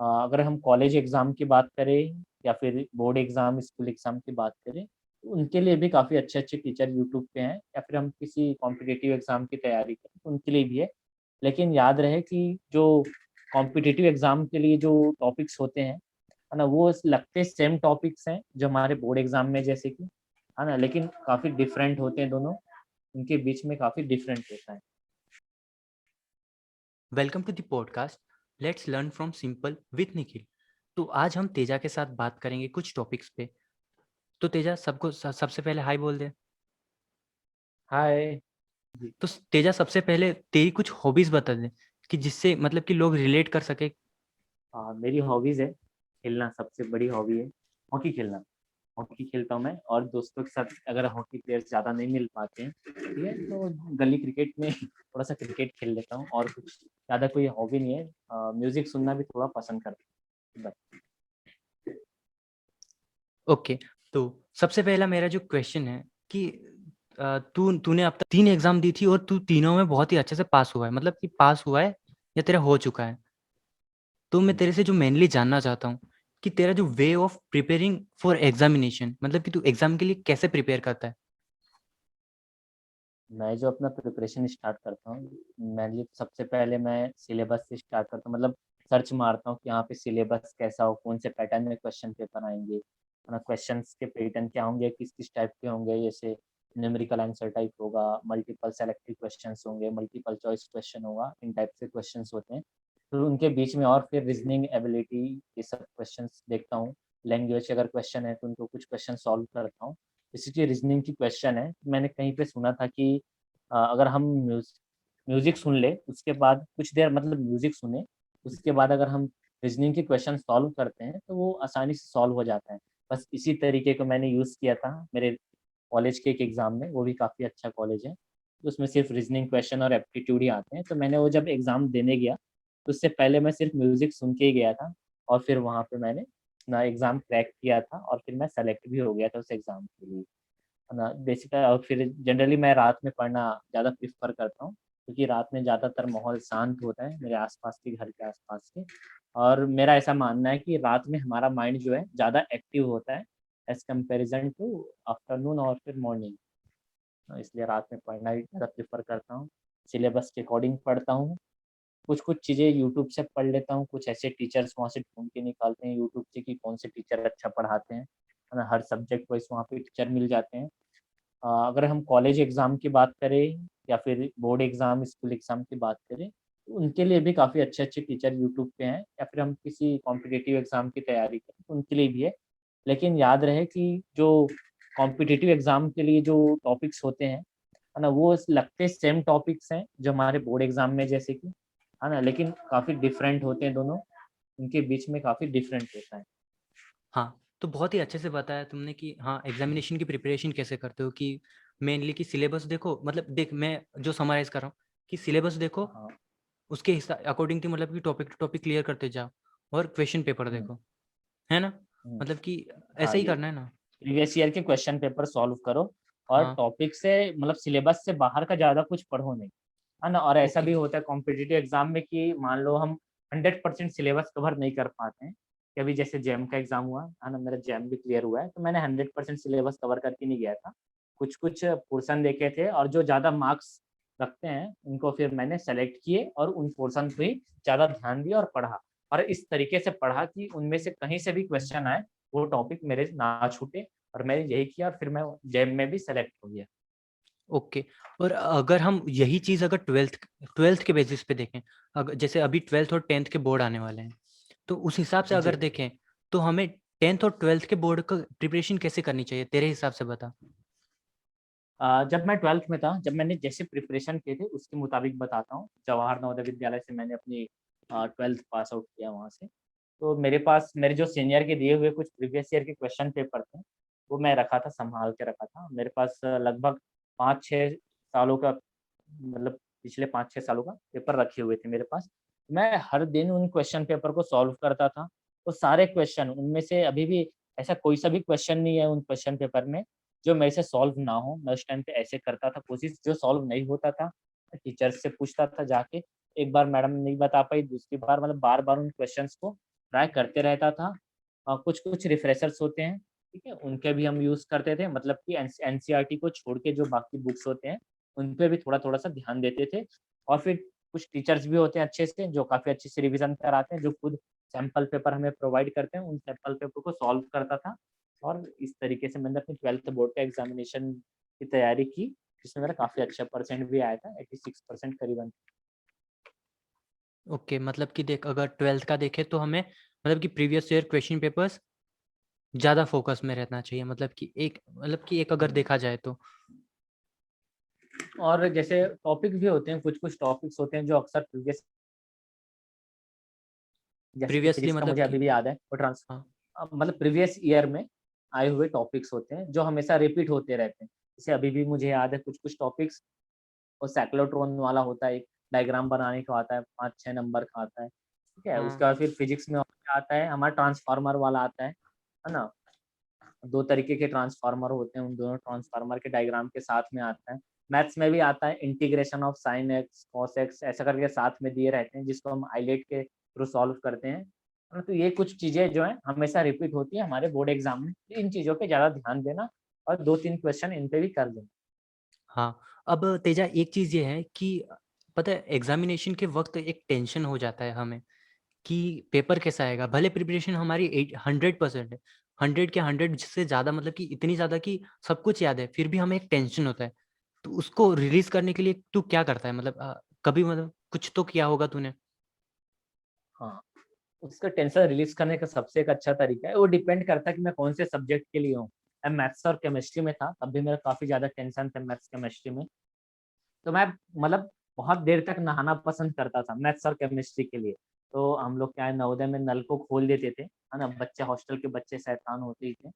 अगर हम college exam की बात करें या फिर बोर्ड एग्ज़ाम, स्कूल एग्ज़ाम की बात करें, तो उनके लिए भी काफ़ी अच्छे-अच्छे टीचर यूट्यूब पे हैं या फिर हम किसी कॉम्पिटिटिव एग्ज़ाम की तैयारी करें, तो उनके लिए भी है। लेकिन याद रहे कि जो कॉम्पिटिटिव एग्ज़ाम के लिए जो टॉपिक्स होते हैं, है ना? वो लगते सेम टॉपिक्स हैं जो हमारे बोर्ड एग्ज़ाम में जैसे कि, है ना? लेकिन काफ़ी डिफरेंट होते हैं दोनों, उनके बीच में काफ़ी डिफरेंट होता है। Welcome to the podcast let's learn from simple with Nikhil. तो आज हम तेजा के साथ बात करेंगे कुछ टॉपिक्स पे। तो तेजा सबको सबसे पहले हाय बोल दे। हाय! जी। तो तेजा सबसे पहले तेरी कुछ हॉबीज बता दे कि जिससे मतलब कि लोग रिलेट कर सके। मेरी हॉबीज़ है, खेलना सबसे बड़ी हॉबी है, हॉकी खेलना। हॉकी खेलता हूँ मैं और दोस्तों के साथ अगर हॉकी प्लेयर्स ज़्यादा नहीं मिल पाते हैं, ठीक है, तो गली क्रिकेट में थोड़ा-सा क्रिकेट खेल लेता हूँ और कुछ ज़्यादा कोई हॉबी नहीं है। म्यूज़िक सुनना भी थोड़ा पसंद करता हूँ, बस। ओके, तो सबसे पहला मेरा जो क्वेश्चन है कि तूने अब तक 3 एग्ज़ाम दी थी और तू तीनों में बहुत ही अच्छे से पास हुआ है। मतलब कि पास हुआ है या तेरा हो चुका है? तो मैं तेरे से जो मेनली जानना चाहता हूँ कि तेरा जो way of preparing for examination मतलब कि तू एग्ज़ाम के लिए कैसे प्रिपेयर करता है? मैं जो अपना प्रिपरेशन स्टार्ट करता हूँ, मेनली सबसे पहले मैं सिलेबस से स्टार्ट करता हूँ, मतलब सर्च मारता हूँ कि यहाँ पे सिलेबस कैसा हो, कौन से पैटर्न में क्वेश्चन पेपर आएँगे, है ना? क्वेश्चंस के पैटर्न क्या होंगे, किस-किस टाइप के होंगे, जैसे न्यूमेरिकल आंसर टाइप होगा, मल्टीपल सेलेक्टिव क्वेश्चंस होंगे, मल्टीपल चॉइस क्वेश्चन होगा, इन टाइप से क्वेश्चंस होते हैं। फिर उनके बीच में और फिर रीज़निंग एबिलिटी ये सब क्वेश्चन्स देखता हूँ। लैंग्वेज अगर क्वेश्चन है तो उनको कुछ क्वेश्चन सॉल्व करता हूँ। जैसे कि रीज़निंग की क्वेश्चन है, मैंने कहीं पे सुना था कि अगर हम म्यूज़िक सुन लें, उसके बाद कुछ देर मतलब म्यूज़िक सुने, उसके बाद अगर हम रीज़निंग के क्वेश्चन सॉल्व करते हैं, तो वो आसानी से सॉल्व हो जाता है। बस इसी तरीके को मैंने यूज़ किया था मेरे कॉलेज के एक एग्ज़ाम में, वो भी काफ़ी अच्छा कॉलेज है। तो उसमें सिर्फ़ रीज़निंग क्वेश्चन और एप्टीट्यूड ही आते हैं, तो मैंने वो जब एग्ज़ाम देने गया, तो उससे पहले मैं सिर्फ़ म्यूज़िक सुन के ही गया था और फिर वहाँ पे मैंने अपना एग्ज़ाम क्रैक किया था और फिर मैं सेलेक्ट भी हो गया था उस एग्ज़ाम के लिए। है ना? और फिर जनरली मैं रात में पढ़ना ज़्यादा प्रेफ़र करता हूँ, क्योंकि रात में ज़्यादातर माहौल शांत होता है, मेरे आस-पास के घर के आस-पास के और मेरा ऐसा मानना है कि रात में हमारा माइंड जो है ज़्यादा एक्टिव होता है एज़ कम्पैरिज़न टू आफ्टरनून और फिर मॉर्निंग। इसलिए रात में पढ़ना ही ज़्यादा प्रेफ़र करता हूँ। सिलेबस के अकॉर्डिंग पढ़ता हूँ, कुछ-कुछ चीज़ें यूट्यूब से पढ़ लेता हूँ, कुछ ऐसे टीचर्स वहाँ से ढूँढ के निकालते हैं यूट्यूब से कि कौन से टीचर अच्छा पढ़ाते हैं, है ना? हर सब्जेक्ट वाइज़ वहाँ पे टीचर मिल जाते हैं। अगर हम कॉलेज एग्ज़ाम की बात करें या फिर बोर्ड एग्ज़ाम, स्कूल एग्ज़ाम की बात करें, तो उनके लिए भी काफ़ी अच्छे-अच्छे टीचर यूट्यूब पे हैं या फिर हम किसी कॉम्पिटिटिव एग्ज़ाम की तैयारी करें, तो उनके लिए भी है। लेकिन याद रहे कि जो कॉम्पिटिटिव एग्ज़ाम के लिए जो टॉपिक्स होते हैं, है ना? वो लगते सेम टॉपिक्स हैं जो हमारे बोर्ड एग्ज़ाम में जैसे कि, है ना? लेकिन काफ़ी डिफरेंट होते हैं दोनों, उनके बीच में काफ़ी डिफरेंट होता है। हाँ, तो बहुत ही अच्छे से बताया तुमने कि हाँ, एग्ज़ामिनेशन की प्रिपरेशन कैसे करते हो कि मेनली कि सिलेबस देखो मतलब देख मैं जो समराइज़ कर रहा हूँ कि सिलेबस देखो, हाँ, उसके अकॉर्डिंग टू मतलब कि टॉपिक टू टॉपिक क्लियर करते जाओ और क्वेश्चन पेपर हुँ, देखो, है ना? हुँ। मतलब कि हाँ ऐसा ही जी। करना है ना? प्रीवियस ईयर के क्वेश्चन पेपर सॉल्व करो और हाँ, टॉपिक से मतलब सिलेबस से बाहर का ज़्यादा कुछ पढ़ो नहीं, है ना? और ऐसा ओके। भी होता है कॉम्पिटिटिव एग्ज़ाम में कि मान लो हम 100% सिलेबस कवर नहीं कर पाते हैं, कि अभी जैसे जेईई का एग्ज़ाम हुआ, है ना? मेरा जेईई भी क्लियर हुआ है, तो मैंने 100% सिलेबस कवर करके नहीं गया था। कुछ-कुछ पोर्शन देखे थे और जो ज़्यादा मार्क्स रखते हैं, उनको फिर मैंने सेलेक्ट किए और उन पोर्शन पे ही ज़्यादा ध्यान दिया और पढ़ा। और इस तरीके से पढ़ा कि उनमें से कहीं से भी क्वेश्चन आए, वो टॉपिक मेरे ना छूटे और मैंने यही किया और फिर मैं जेईई में भी सेलेक्ट हो गया। ओके। और अगर हम यही चीज़ अगर 12th के बेसिस पे देखें, जैसे अभी 12th और 10th के बोर्ड आने वाले हैं, तो उस हिसाब से अगर जी। देखें, तो हमें 10th और 12th के बोर्ड का प्रिपरेशन कैसे करनी चाहिए तेरे हिसाब से बता? जब मैं 12th में था, जब मैंने जैसे प्रिपरेशन किए थे उसके मुताबिक बताता हूँ। जवाहर नवोदय विद्यालय से मैंने अपनी 12th पास आउट किया वहाँ से। तो मेरे पास मेरे जो सीनियर के दिए हुए कुछ प्रीवियस ईयर के क्वेश्चन पेपर थे, वो मैं रखा था, सँभाल के रखा था। मेरे पास लगभग 5-6 सालों का मतलब पिछले 5-6 सालों का पेपर रखे हुए थे मेरे पास। मैं हर दिन उन क्वेश्चन पेपर को सॉल्व करता था। तो सारे क्वेश्चन उनमें से अभी भी ऐसा कोई सा भी क्वेश्चन नहीं है उन क्वेश्चन पेपर में जो मेरे से सॉल्व ना हो। मैं उस टाइम पे ऐसे करता था कोशिश, जो सॉल्व नहीं होता था, मैं टीचर्स से पूछता था जाके। एक बार मैडम नहीं बता पाई, दूसरी बार मतलब बार-बार उन क्वेश्चन्स को ट्राई करते रहता था। कुछ-कुछ रिफ्रेशर्स होते हैं, ठीक है? उनके भी हम यूज़ करते थे, मतलब कि एनसीईआरटी को छोड़ के जो बाकी बुक्स होते हैं, उन पे भी थोड़ा-थोड़ा सा ध्यान देते थे। और फिर कुछ टीचर्स भी होते हैं अच्छे से, जो काफ़ी अच्छे से रिवीज़न कराते हैं, जो खुद सैंपल पेपर हमें प्रोवाइड करते हैं, उन सैंपल पेपर को सॉल्व करता था। और इस तरीके से मैंने अपनी 12th बोर्ड का एग्ज़ामिनेशन की तैयारी की, जिसमें मेरा काफ़ी अच्छा परसेंट भी आया था, 86% करीबन। ओके, मतलब कि देख, अगर 12th का देखें तो हमें मतलब कि प्रीवियस ईयर क्वेश्चन पेपर्स ज़्यादा फ़ोकस में रहना चाहिए, मतलब कि एक अगर हुँ। देखा जाए तो। और जैसे टॉपिक भी होते हैं, कुछ-कुछ टॉपिक्स होते हैं जो अक्सर जैसे कि प्रीवियसली फिज़िक्स का मतलब मुझे कि अभी भी याद है, वो हाँ, मतलब प्रीवियस ईयर में आए हुए टॉपिक्स होते हैं, जो हमेशा रिपीट होते रहते हैं। जैसे अभी भी मुझे याद है कुछ-कुछ टॉपिक्स, वो साइक्लोट्रॉन वाला होता है, एक डायग्राम बनाने का आता है, 5-6 नंबर का आता है, ठीक है? हाँ, उसके बाद फिर फिज़िक्स में और आता है, हमारा ट्रांसफार्मर वाला आता है ना? 2 तरीके के ट्रांसफार्मर होते हैं, उन दोनों ट्रांसफार्मर के डायग्राम के साथ में आता है। मैथ्स में भी आता है integration of sine x, cos x ऐसा करके साथ में दिए रहते हैं, जिसको हम आइलेट के थ्रू सॉल्व करते हैं। तो ये कुछ चीज़ें जो हैं हमेशा रिपीट होती हैं हमारे बोर्ड एग्ज़ाम में। इन चीज़ों पे ज़्यादा ध्यान देना और 2-3 क्वेश्चन इन पे भी कर देना। हाँ। अब तेजा, एक चीज़ ये है कि पता है, एग्ज़ामिनेशन के वक़्त एक टेंशन हो जाता है हमें कि पेपर कैसा आएगा? भले प्रिपरेशन हमारी 100% है, 100 के 100 से ज़्यादा, मतलब कि इतनी ज़्यादा कि सब कुछ याद है, फिर भी हमें एक टेंशन होता है। तो उसको रिलीज़ करने के लिए तू क्या करता है? मतलब कभी मतलब कुछ तो किया होगा तूने? हाँ, उसका टेंशन रिलीज़ करने का सबसे एक अच्छा तरीका है, वो डिपेंड करता है कि मैं कौन से सब्जेक्ट के लिए हूँ। मैं मैथ्स और केमिस्ट्री में था, तब भी मेरा काफ़ी ज़्यादा टेंशन था मैथ्स, केमिस्ट्री में। तो मैं मतलब बहुत देर तक नहाना पसंद करता था मैथ्स और केमिस्ट्री के लिए। तो हम लोग क्या है नवोदय में नल को खोल देते थे, है ना? बच्चे हॉस्टल के बच्चे शैतान होते ही थे।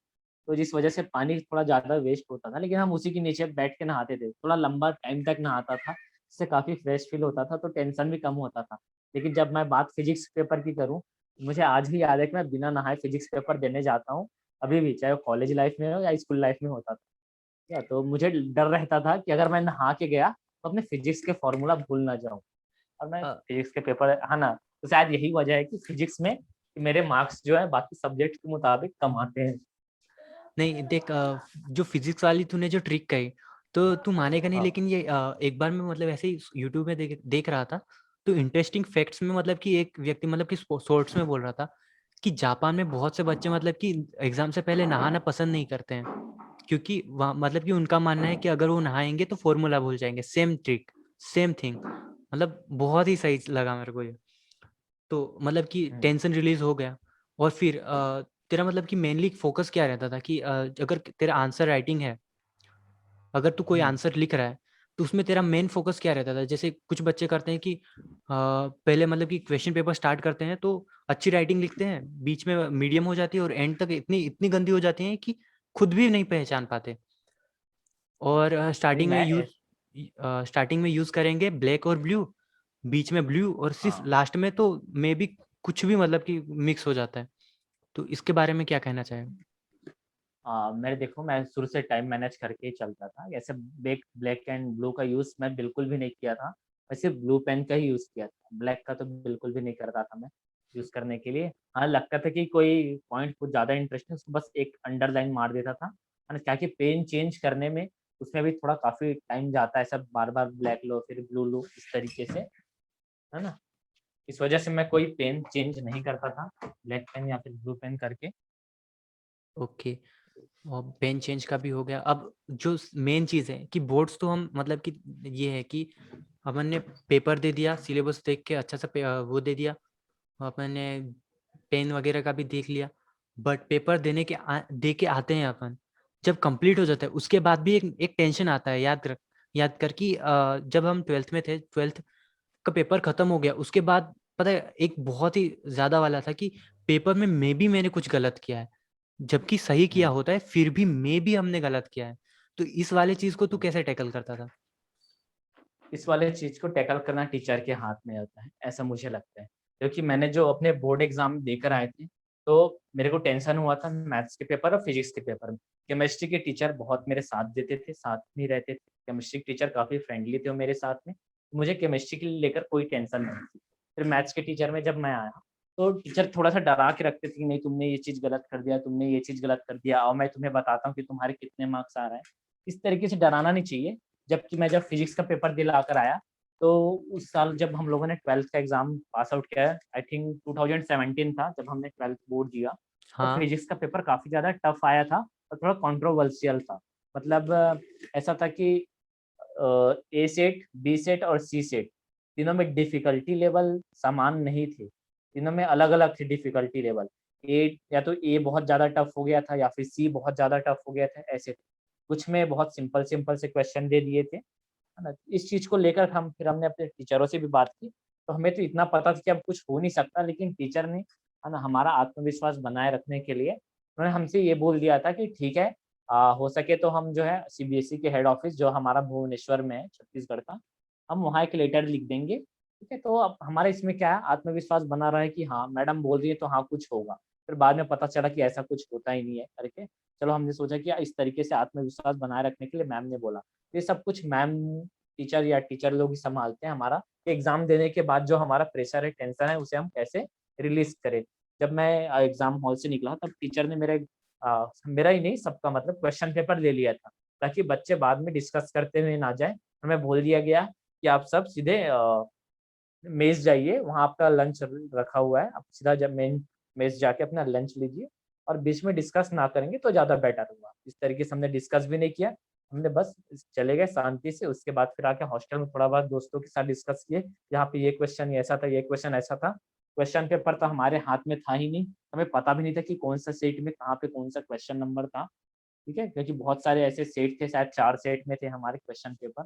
तो जिस वज़ह से पानी थोड़ा ज़्यादा वेस्ट होता था, लेकिन हम उसी के नीचे बैठ के नहाते थे। थोड़ा लंबा टाइम तक नहाता था, जिससे काफ़ी फ्रेश फ़ील होता था, तो टेंशन भी कम होता था। लेकिन जब मैं बात फिज़िक्स पेपर की करूँ, मुझे आज भी याद है कि मैं बिना नहाए फिज़िक्स पेपर देने जाता हूँ, अभी भी, चाहे वो कॉलेज लाइफ़ में हो या स्कूल लाइफ़ में होता था। या तो मुझे डर रहता था कि अगर मैं नहा के गया तो अपने फिजिक्स के फॉर्मूला भूल ना जाऊँ और मैं अ फिजिक्स के पेपर है ना? तो शायद यही वजह है कि फिजिक्स में मेरे मार्क्स जो है बाकी सब्जेक्ट के मुताबिक कम आते हैं। नहीं देख, जो फिजिक्स वाली तूने जो ट्रिक कही, तो तू मानेगा नहीं, हाँ, लेकिन ये एक बार मैं मतलब ऐसे ही यूट्यूब में देख देख रहा था, तो इंटरेस्टिंग फैक्ट्स में मतलब कि एक व्यक्ति मतलब कि शॉर्ट्स में बोल रहा था कि जापान में बहुत से बच्चे मतलब कि एग्जाम से पहले नहाना पसंद नहीं करते हैं, क्योंकि वहाँ मतलब कि उनका मानना है कि अगर वो नहाएंगे तो फॉर्मूला भूल जाएंगे। सेम ट्रिक, सेम थिंग, मतलब बहुत ही सही लगा मेरे को ये। तो मतलब कि हुँ, टेंशन रिलीज़ हो गया। और फिर तेरा मतलब कि मेनली फ़ोकस क्या रहता था कि अगर तेरा आंसर राइटिंग है, अगर तू कोई हुँ, आंसर लिख रहा है, तो उसमें तेरा मेन फ़ोकस क्या रहता था? जैसे कुछ बच्चे करते हैं कि पहले मतलब कि क्वेश्चन पेपर स्टार्ट करते हैं तो अच्छी राइटिंग लिखते हैं, बीच में मीडियम हो जाती है और एंड तक इतनी इतनी गंदी हो जाती है कि खुद भी नहीं पहचान पाते। और अभी मैं स्टार्टिंग में यूज़ करेंगे ब्लैक और ब्लू, बीच में ब्लू और सिर्फ़ हाँ। लास्ट में तो मेबी कुछ भी मतलब कि मिक्स हो जाता है। तो इसके बारे में क्या कहना चाहेंगे? मैं देखो मैं शुरू से टाइम मैनेज करके ही चलता था। ऐसे ब्लैक ब्लैक एंड ब्लू का यूज़ मैं बिल्कुल भी नहीं किया था। मैं सिर्फ़ ब्लू पेन का ही यूज़ किया था। ब्लैक का तो बिल्कुल भी नहीं करता था मैं यूज़ करने के लिए। हाँ, लगता था कि कोई पॉइंट कुछ ज़्यादा इंटरेस्टिंग है उसको बस एक अंडरलाइन मार देता था। है ना? क्या कि पेन चेंज करने में उसमें भी थोड़ा काफ़ी टाइम जाता है सब बार-बार ब्लैक लो फिर ब्लू लो इस तरीके से, है ना? इस वज़ह से मैं कोई पेन चेंज नहीं करता था, ब्लैक पेन या फिर ब्लू पेन करके। ओके, और पेन चेंज का भी हो गया। अब जो स मेन चीज़ है कि बोर्ड्स तो हम मतलब कि ये है कि अपन ने पेपर दे दिया, सिलेबस देख के अच्छा सा वो दे दिया, अपन ने पेन वगैरह का भी देख लिया। बट पेपर दे के आते हैं अपन, जब कंप्लीट हो जाता है उसके बाद भी एक एक टेंशन आता है, याद कर कि जब हम 12th में थे, 12th का पेपर खत्म हो गया, उसके बाद पता है एक बहुत ही ज़्यादा वाला था कि पेपर में मैंने कुछ गलत किया है। जबकि सही किया हुँ। होता है, फिर भी हमने गलत किया है। तो इस वाले चीज़ को तू कैसे टैकल करता था? इस वाले चीज़ को टैकल करना टीचर के हाथ में होता है, ऐसा मुझे लगता है। क्योंकि मैंने जो अपने बोर्ड एग्ज़ाम देकर आए थे, तो मेरे को टेंशन हुआ था मैथ्स के पेपर और फिज़िक्स के पेपर में। केमिस्ट्री के टीचर बहुत मेरे साथ देते थे, साथ में ही रहते थे। केमिस्ट्री के टीचर काफ़ी फ्रेंडली थे वो मेरे साथ में। मुझे केमिस्ट्री के लेकर कोई टेंशन नहीं थी। फिर मैथ्स के टीचर में जब मैं आया, तो टीचर थोड़ा-सा डरा के रखते थे कि नहीं तुमने ये चीज़ गलत कर दिया, तुमने ये चीज़ गलत कर दिया, और मैं तुम्हें बताता हूँ कि तुम्हारे कितने मार्क्स आ रहे हैं। इस तरीके से डराना नहीं चाहिए। जबकि मैं जब फिज़िक्स का पेपर दिला कर आया, तो उस साल जब हम लोगों ने 12th का एग्ज़ाम पास आउट किया, आई थिंक 2017 था जब हमने 12th बोर्ड दिया, तो हाँ, फिज़िक्स का पेपर काफ़ी ज़्यादा टफ आया था और थोड़ा कंट्रोवर्शियल था। मतलब ऐसा था कि ए सेट, बी सेट और सी सेट, तीनों में डिफ़िकल्टी लेवल समान नहीं थे। तीनों में अलग-अलग थे डिफ़िकल्टी लेवल। ए या तो ए बहुत ज़्यादा टफ हो गया था या फिर सी बहुत ज़्यादा टफ हो गया था, ऐसे। कुछ में बहुत सिंपल-सिंपल से क्वेश्चन दे दिए थे, है ना? इस चीज़ को लेकर हमने अपने टीचरों से भी बात की, तो हमें तो इतना पता था कि अब कुछ हो नहीं सकता, लेकिन टीचर ने, है ना, हमारा आत्मविश्वास बनाए रखने के लिए उन्होंने हमसे ये बोल दिया था कि ठीक है, हो सके तो हम जो है सीबीएसई के हेड ऑफ़िस जो हमारा भुवनेश्वर में है, छत्तीसगढ़ का, हम वहाँ एक लेटर लिख देंगे, ठीक है? तो अब हमारा इसमें क्या है, आत्मविश्वास बना रहा है कि हाँ, मैडम बोल रही है तो हाँ, कुछ होगा। फिर बाद में पता चला कि ऐसा कुछ होता ही नहीं है करके। चलो हमने सोचा कि इस तरीके से आत्मविश्वास बनाए रखने के लिए मैम ने बोला। ये सब कुछ मैम, टीचर या टीचर लोग ही सँभालते हैं हमारा, एग्ज़ाम देने के बाद जो हमारा प्रेशर है, टेंशन है, उसे हम कैसे रिलीज़ करें। जब मैं एग्ज़ाम हॉल से निकला तब टीचर ने मेरा ही नहीं सबका मतलब क्वेश्चन पेपर ले लिया था, ताकि बच्चे बाद में डिस्कस करते हुए ना जाएँ। हमें बोल दिया गया कि आप सब सीधे मेस जाइए, वहाँ आपका लंच रखा हुआ है, आप सीधा जब मेन मेस जाके अपना लंच लीजिए और बीच में डिस्कस ना करेंगे तो ज़्यादा बेटर होगा। इस तरीके से हमने डिस्कस भी नहीं किया, हमने बस चले गए शांति से, उसके बाद फिर आके हॉस्टल में थोड़ा बहुत दोस्तों के साथ डिस्कस किए, यहाँ पे ये क्वेश्चन ऐसा था, ये क्वेश्चन ऐसा था। क्वेश्चन पेपर तो हमारे हाथ में था ही नहीं, हमें पता भी नहीं था कि कौन-सा सेट में कहाँ पे कौन-सा क्वेश्चन नंबर था, ठीक है? क्योंकि बहुत सारे ऐसे सेट थे, शायद 4 सेट में थे हमारे क्वेश्चन पेपर।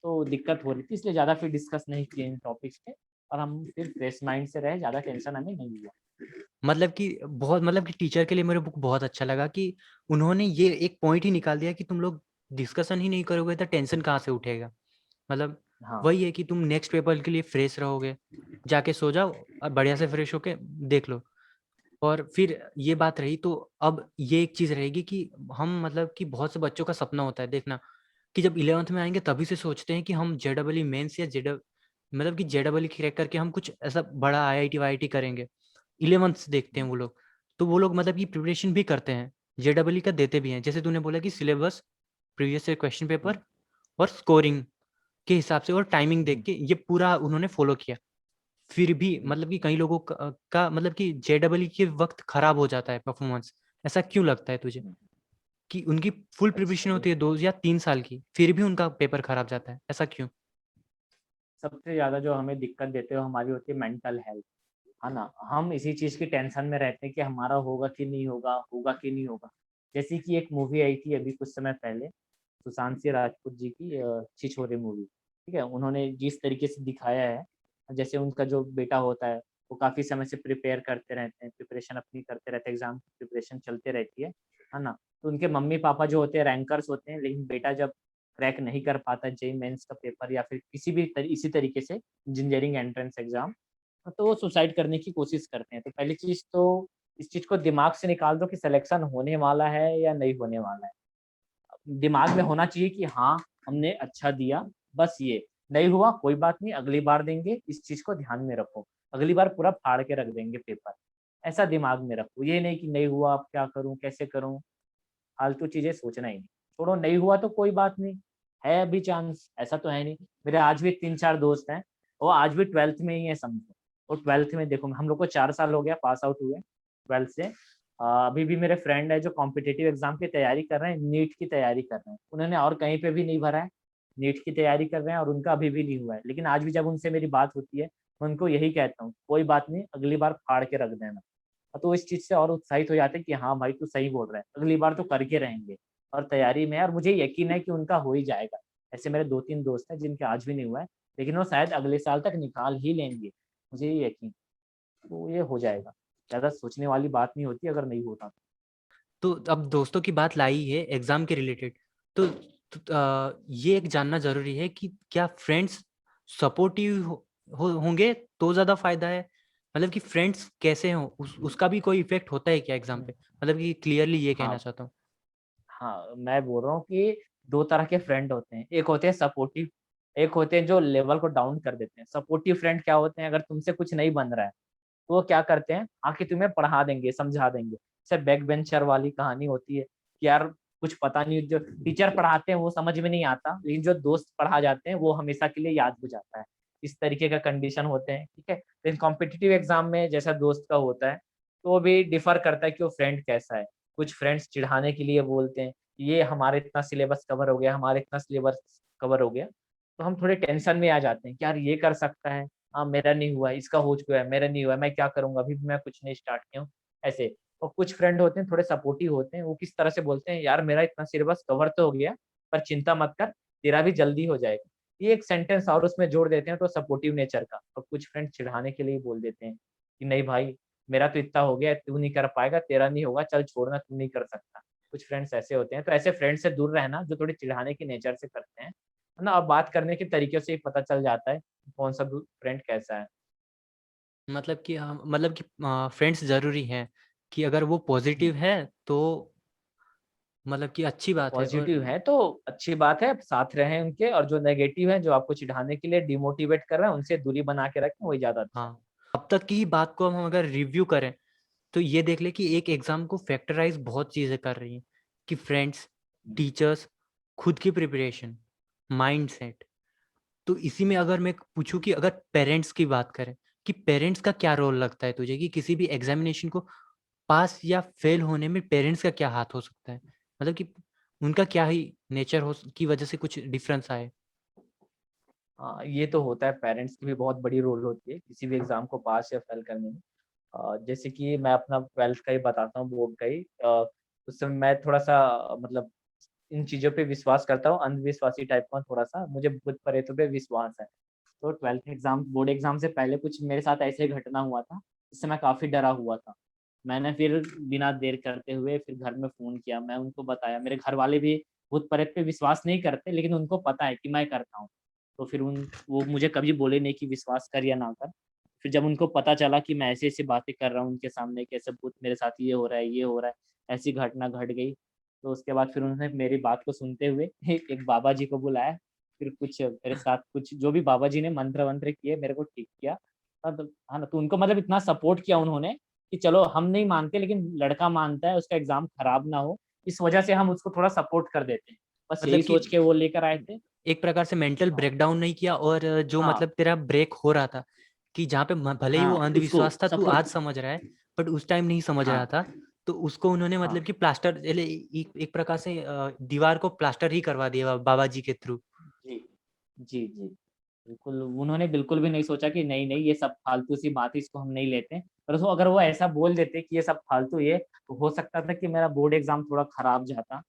तो दिक्कत हो रही थी, इसलिए ज़्यादा फिर डिस्कस नहीं किए इन टॉपिक्स पे, और हम फिर फ्रेश माइंड से रहे, ज़्यादा टेंशन हमें नहीं हुआ। मतलब कि बहुत मतलब कि टीचर के लिए मेरे को बहुत अच्छा लगा कि उन्होंने ये एक पॉइंट ही निकाल दिया कि तुम लोग डिस्कशन ही नहीं करोगे तो टेंशन कहाँ से उठेगा। मतलब हाँ, वही है कि तुम नेक्स्ट पेपर के लिए फ्रेश रहोगे, जाके सो जाओ और बढ़िया से फ्रेश होके देख लो। और फिर ये बात रही तो अब ये एक चीज़ रहेगी कि हम मतलब कि बहुत से बच्चों का सपना होता है देखना कि जब 11th में आएँगे तभी से सोचते हैं कि हम जेईई मेंस या मतलब कि जेईई क्रैक करके हम कुछ ऐसा बड़ा आईआईटी-वाईआईटी करेंगे। 11th से देखते हैं वो लोग। तो वो लोग मतलब कि प्रिपरेशन भी करते हैं, जेईई का देते भी हैं। जैसे तूने बोला कि सिलेबस, प्रीवियस ईयर क्वेश्चन हुँ, पेपर और स्कोरिंग के हिसाब से और टाइमिंग देख हुँ, के ये पूरा उन्होंने फ़ॉलो किया। फिर भी हुँ, मतलब कि कई लोगों का मतलब कि जेईई के वक़्त खराब हो जाता है परफ़ॉर्मेंस। ऐसा क्यों लगता है तुझे? हुँ। कि उनकी फुल अच्छा, प्रिपरेशन होती है 2 या 3 साल की, फिर भी उनका पेपर खराब जाता है, ऐसा क्यों? सबसे ज़्यादा जो हमें दिक्कत देते हो हमारी होती है मेंटल हेल्थ, है ना? हम इसी चीज़ की टेंशन में रहते हैं कि हमारा होगा कि नहीं होगा। जैसे कि एक मूवी आई थी अभी कुछ समय पहले, सुशांत सिंह राजपूत जी की छिछोरे मूवी, ठीक है? उन्होंने जिस तरीके से दिखाया है, जैसे उनका जो बेटा होता है, वो काफ़ी समय से प्रिपेयर करते रहते हैं, प्रिपरेशन अपनी करते रहते हैं, एग्ज़ाम की प्रिपरेशन चलते रहती है ना? तो उनके मम्मी-पापा जो होते हैं रैंकर्स होते हैं, लेकिन बेटा जब क्रैक नहीं कर पाता जेईई मेंस का पेपर या फिर किसी भी इसी तरीके से इंजीनियरिंग एंट्रेंस एग्ज़ाम, तो वो सुसाइड करने की कोशिश करते हैं। तो पहली चीज़ तो इस चीज़ को दिमाग से निकाल दो कि सिलेक्शन होने वाला है या नहीं होने वाला है। दिमाग में होना चाहिए कि हाँ, हमने अच्छा दिया, बस ये। नहीं हुआ कोई बात नहीं, अगली बार देंगे, इस चीज़ को ध्यान में रखो। अगली बार पूरा फाड़ के रख देंगे पेपर। ऐसा दिमाग में रखो, ये नहीं कि नहीं हुआ अब क्या करूँ, कैसे करूँ? फालतू चीज़ें सोचना ही नहीं। छोड़ो नहीं हुआ तो कोई बात नहीं, है अभी चांस, ऐसा तो है नहीं। मेरे आज भी 3-4 दोस्त हैं, वो आज भी 12th में ही हैं समझो। वो 12th में देखो हम लोग को 4 साल हो गया पास आउट हुए 12th से। अभी भी मेरे फ्रेंड है जो कॉम्पिटिटिव एग्ज़ाम की तैयारी कर रहे हैं, नीट की तैयारी कर रहे हैं। उन्होंने और कहीं पे भी नहीं भरा है, नीट की तैयारी कर रहे हैं और उनका अभी भी नहीं हुआ है। लेकिन आज भी जब उनसे मेरी बात होती है, मैं उनको यही कहता हूँ, कोई बात नहीं, अगली बार फाड़ के रख देना। तो इस चीज़ से और उत्साहित हो जाते हैं कि हाँ भाई तू सही बोल रहा है, अगली बार तो करके रहेंगे और तैयारी में है और मुझे यकीन है कि उनका हो ही जाएगा। ऐसे मेरे 2-3 दोस्त हैं जिनके आज भी नहीं हुआ है, लेकिन वो शायद अगले साल तक निकाल ही लेंगे, मुझे ये यकीन तो ये हो जाएगा। ज़्यादा सोचने वाली बात नहीं होती अगर नहीं होता तो। तो अब दोस्तों की बात लाई है एग्ज़ाम के रिलेटेड, तो ये एक जानना ज़रूरी है कि क्या फ्रेंड्स सपोर्टिव होंगे तो ज़्यादा फ़ायदा है? मतलब कि फ्रेंड्स कैसे हों, उसका भी कोई इफ़ेक्ट होता है क्या एग्ज़ाम हुँ, पे? मतलब कि क्लियरली ये कहना हाँ, चाहता हूँ। हाँ, मैं बोल रहा हूँ कि 2 तरह के फ्रेंड होते हैं, एक होते हैं सपोर्टिव, एक होते हैं जो लेवल को डाउन कर देते हैं। सपोर्टिव फ्रेंड क्या होते हैं अगर तुमसे कुछ नहीं बन रहा है तो वो क्या करते हैं, आके तुम्हें पढ़ा देंगे, समझा देंगे। जैसे बैक बेंचर वाली कहानी होती है कि यार कुछ पता नहीं, जो टीचर पढ़ाते हैं वो समझ में नहीं आता, लेकिन जो दोस्त पढ़ा जाते हैं वो हमेशा के लिए याद हो जाता है। इस तरीके का कंडीशन होते हैं, ठीक है। लेकिन कॉम्पिटिटिव एग्जाम में जैसा दोस्त का होता है, तो वो भी डिफर करता है कि वो फ्रेंड कैसा है। कुछ फ्रेंड्स चिढ़ाने के लिए बोलते हैं, ये हमारे इतना सिलेबस कवर हो गया, हमारे इतना सिलेबस कवर हो गया, तो हम थोड़े टेंशन में आ जाते हैं कि यार ये कर सकता है, हाँ मेरा नहीं हुआ, इसका हो चुका है, मेरा नहीं हुआ, मैं क्या करूंगा, अभी भी मैं कुछ नहीं स्टार्ट किया हूँ, ऐसे। और कुछ फ्रेंड होते हैं थोड़े सपोर्टिव होते हैं, वो किस तरह से बोलते हैं, यार मेरा इतना सिलेबस कवर तो हो गया, पर चिंता मत कर, तेरा भी जल्दी हो जाएगा। ये एक सेंटेंस और उसमें जोड़ देते हैं तो सपोर्टिव नेचर का। और कुछ फ्रेंड चिढ़ाने के लिए बोल देते हैं कि नहीं भाई, मेरा तो इतना हो गया, तू नहीं कर पाएगा, तेरा नहीं होगा, चल छोड़ना, तू नहीं कर सकता। कुछ फ्रेंड्स ऐसे होते हैं, तो ऐसे फ्रेंड से दूर रहना जो थोड़ी चिढ़ाने की नेचर से करते हैं, है ना। अब बात करने के तरीके से ही पता चल जाता है कौन सा फ्रेंड कैसा है। मतलब कि फ्रेंड्स ज़रूरी हैं कि अगर वो पॉज़िटिव है तो मतलब कि अच्छी बात है। और पॉजिटिव है तो अच्छी बात है, साथ रहें उनके, और जो नेगेटिव है, जो आपको चिढ़ाने के लिए डिमोटिवेट कर रहे हैं, उनसे दूरी बना के रखें, वही ज्यादा अच्छा है। हाँ, अब तक की बात को हम अगर रिव्यू करें तो ये देख लें कि एक एग्ज़ाम को फैक्टराइज़ बहुत चीज़ें कर रही हैं कि फ्रेंड्स, टीचर्स, खुद की प्रिपरेशन, माइंडसेट। तो इसी में अगर मैं पूछूँ कि अगर पेरेंट्स की बात करें कि पेरेंट्स का क्या रोल लगता है तुझे कि किसी भी एग्ज़ामिनेशन को पास या फेल होने में पेरेंट्स का क्या हाथ हो सकता है? मतलब कि उनका क्या ही नेचर हो की वजह से कुछ डिफरेंस आए? हाँ, ये तो होता है, पेरेंट्स की भी बहुत बड़ी रोल होती है किसी भी एग्जाम को पास या फेल करने में। जैसे कि मैं अपना 12th का ही बताता हूँ, बोर्ड का ही। उस समय मैं थोड़ा-सा मतलब इन चीज़ों पे विश्वास करता हूँ, अंधविश्वासी टाइप का थोड़ा-सा, मुझे भूत-प्रेतों पे विश्वास है। तो 12th एग्ज़ाम, बोर्ड एग्ज़ाम से पहले कुछ मेरे साथ ऐसे घटना हुआ था, जिससे मैं काफ़ी डरा हुआ था। मैंने फिर बिना देर करते हुए फिर घर में फ़ोन किया, मैं उनको बताया। मेरे घरवाले भी भूत-प्रेत पे विश्वास नहीं करते, लेकिन उनको पता है कि मैं करता हूँ। तो फिर वो मुझे कभी बोले नहीं कि विश्वास कर या ना कर। फिर जब उनको पता चला कि मैं ऐसी-ऐसी बातें कर रहा हूँ उनके सामने कि ऐसे भूत मेरे साथ ये हो रहा है, ये हो रहा है, ऐसी घटना घट गई। तो उसके बाद फिर उन्होंने मेरी बात को सुनते हुए एक बाबा जी को बुलाया। फिर कुछ मेरे साथ कुछ जो भी बाबा जी ने मंत्र-वंत्र किए, मेरे को ठीक किया। तब हाँ ना, तो उनको मतलब इतना सपोर्ट किया उन्होंने कि चलो हम नहीं मानते, लेकिन लड़का मानता है, उसका एग्ज़ाम खराब ना हो, इस वजह से हम उसको थोड़ा सपोर्ट कर देते हैं। बस मतलब यही कि सोच के वो लेकर आए थे। एक प्रकार से मेंटल हाँ, ब्रेकडाउन नहीं किया और जो हाँ, मतलब तेरा ब्रेक हो रहा था कि जहाँ पे भले ही वो हाँ, उसको अंधविश्वास था तू सपोर्ट। आज समझ रहा है बट उस टाइम नहीं समझ रहा हाँ, था। तो उसको उन्होंने हाँ। मतलब कि प्लास्टर एक प्रकार से दीवार को प्लास्टर ही करवा दिया बाबा जी के थ्रू। जी। जी, जी। बिल्कुल, उन्होंने बिल्कुल भी नहीं सोचा कि नहीं, नहीं ये सब फालतू सी बात है, इसको हम नहीं लेते। पर उसको अगर वो ऐसा बोल देते कि ये सब फालतू ही है, तो हो सकता था कि मेरा बोर्ड एग्ज़ाम थोड़ा खराब जाता।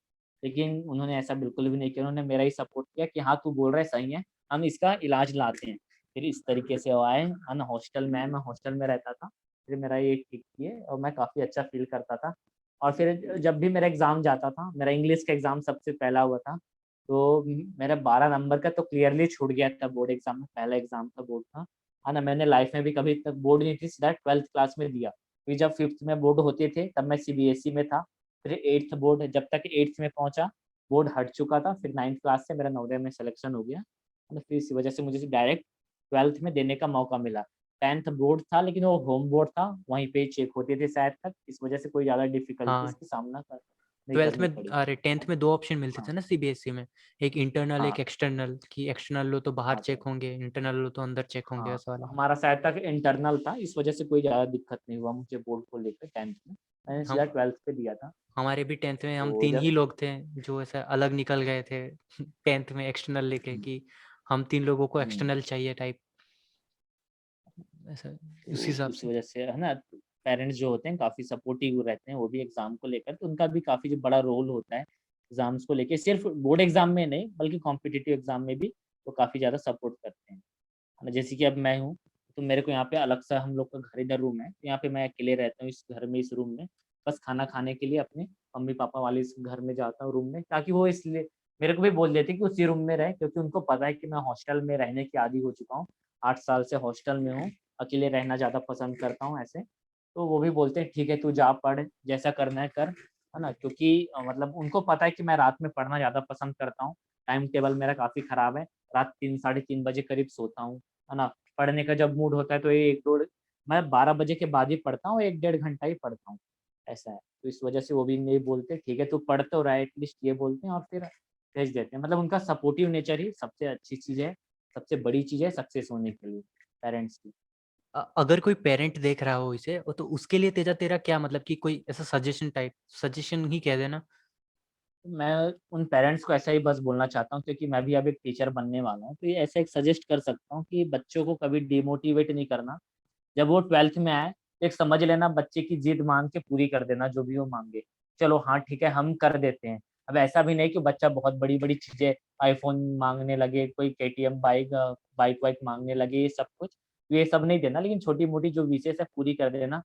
लेकिन उन्होंने ऐसा बिल्कुल भी नहीं किया, उन्होंने मेरा ही सपोर्ट किया कि हाँ, तू बोल रहा है सही है, हम इसका इलाज लाते हैं। फिर इस तरीके से वो आए, है ना, हॉस्टल में आए, मैं हॉस्टल में रहता था। फिर मेरा ये ठीक किए और मैं काफ़ी अच्छा फ़ील करता था। और फिर जब भी मेरा एग्ज़ाम जाता था, मेरा इंग्लिश का एग्ज़ाम सबसे पहला हुआ था। तो मेरा 12 नंबर का तो क्लियरली छूट गया था बोर्ड एग्ज़ाम में, पहला एग्ज़ाम था बोर्ड का। है ना, मैंने लाइफ़ में भी कभी तक बोर्ड नहीं थी, सीधा 12th क्लास में दिया। फिर जब 5th में बोर्ड होते थे, तब मैं सीबीएसई में था। फिर 8th बोर्ड, जब तक 8th में पहुँचा, बोर्ड हट चुका था। फिर 9th क्लास से मेरा नवोदय में सिलेक्शन हो गया। है ना, फिर इसी वजह से मुझे डायरेक्ट 12th में देने का मौका मिला। 10th बोर्ड था, लेकिन वो होम बोर्ड था, वहीं पे ही चेक होते थे शायद तक, इस वजह से कोई ज़्यादा डिफ़िकल्टीज़ हाँ, की सामना नहीं 12th करनी में पड़ी। अरे 10th में 2 ऑप्शन मिलते हाँ, थे ना सीबीएसई में। एक इंटरनल हाँ, एक एक्सटर्नल कि एक्सटर्नल लो तो बाहर हाँ चेक सर। होंगे, इंटरनल लो तो अंदर चेक होंगे हाँ, ऐसा वाला। हमारा शायद तक इंटरनल था, इस वजह से कोई ज़्यादा दिक्कत नहीं हुआ मुझे बोर्ड को लेकर 10th में। मैंने हम सीधा 12th पे दिया था। हमारे भी 10th में हम तो 3 ही जब लोग थे जो ऐसा अलग निकल गए थे 10th में एक्सटर्नल लेके हुँ, कि हम 3 लोगों को हुँ, एक्सटर्नल चाहिए टाइप ऐसा उस तो हिसाब उस से। वजह से है ना, पेरेंट्स जो होते हैं काफ़ी सपोर्टिव रहते हैं, वो भी एग्ज़ाम को लेकर, तो उनका भी काफ़ी जो बड़ा रोल होता है एग्ज़ाम्स को लेके, सिर्फ़ बोर्ड एग्ज़ाम में नहीं, बल्कि कॉम्पिटिटिव एग्ज़ाम में भी वो काफ़ी ज़्यादा सपोर्ट करते हैं। है ना, जैसे कि अब मैं हूँ, तो मेरे को यहाँ पे अलग सा हम लोग का घर इधर रूम है, तो यहाँ पे मैं अकेले रहता हूँ इस घर में, इस रूम में। बस खाना खाने के लिए अपने मम्मी-पापा वाले इस घर में जाता हूँ रूम में, ताकि वो इसलिए मेरे को भी बोल देते हैं कि उसी रूम में रहे, क्योंकि उनको पता है कि मैं हॉस्टल में रहने की आदी हो चुका हूँ। 8 साल से हॉस्टल में हूँ, अकेले रहना ज़्यादा पसंद करता हूँ ऐसे। तो वो भी बोलते हैं ठीक है तू जा पढ़, जैसा करना है कर, है ना? क्योंकि मतलब उनको पता है कि मैं रात में पढ़ना ज़्यादा पसंद करता हूँ। टाइम टेबल मेरा काफ़ी खराब है, रात 3 साढ़े 3 बजे करीब सोता हूँ, है ना? पढ़ने का जब मूड होता है तो ये 1 डेढ़ मैं 12 बजे के बाद ही पढ़ता हूँ, 1 डेढ़ घंटा ही पढ़ता हूँ, ऐसा है। तो इस वजह से वो भी नहीं बोलते, ठीक है तू पढ़ तो रहा है एटलीस्ट, ये बोलते हैं और फिर भेज देते हैं। मतलब उनका सपोर्टिव नेचर ही सबसे अच्छी चीज़ है, सबसे बड़ी चीज़ है सक्सेस होने के लिए पेरेंट्स की। अगर कोई पेरेंट देख रहा हो इसे तो उसके लिए तेरा तेरा क्या मतलब कि कोई ऐसा सजेशन ही कह देना। मैं उन पेरेंट्स को ऐसा ही बस बोलना चाहता हूँ, क्योंकि मैं भी अब एक टीचर बनने वाला हूँ, तो ये ऐसा एक सजेस्ट कर सकता हूँ कि बच्चों को कभी डिमोटिवेट नहीं करना। जब वो 12th में आए, तो एक समझ लेना बच्चे की जिद मान के पूरी कर देना जो भी वो माँगे। चलो हाँ, ठीक है हम कर देते हैं। अब ऐसा भी नहीं कि बच्चा बहुत बड़ी-बड़ी चीज़ें आईफ़ोन माँगने लगे, कोई केटीएम बाइक-वाइक माँगने लगे, ये सब कुछ। तो ये सब नहीं देना, लेकिन छोटी-मोटी जो विशेष है पूरी कर देना,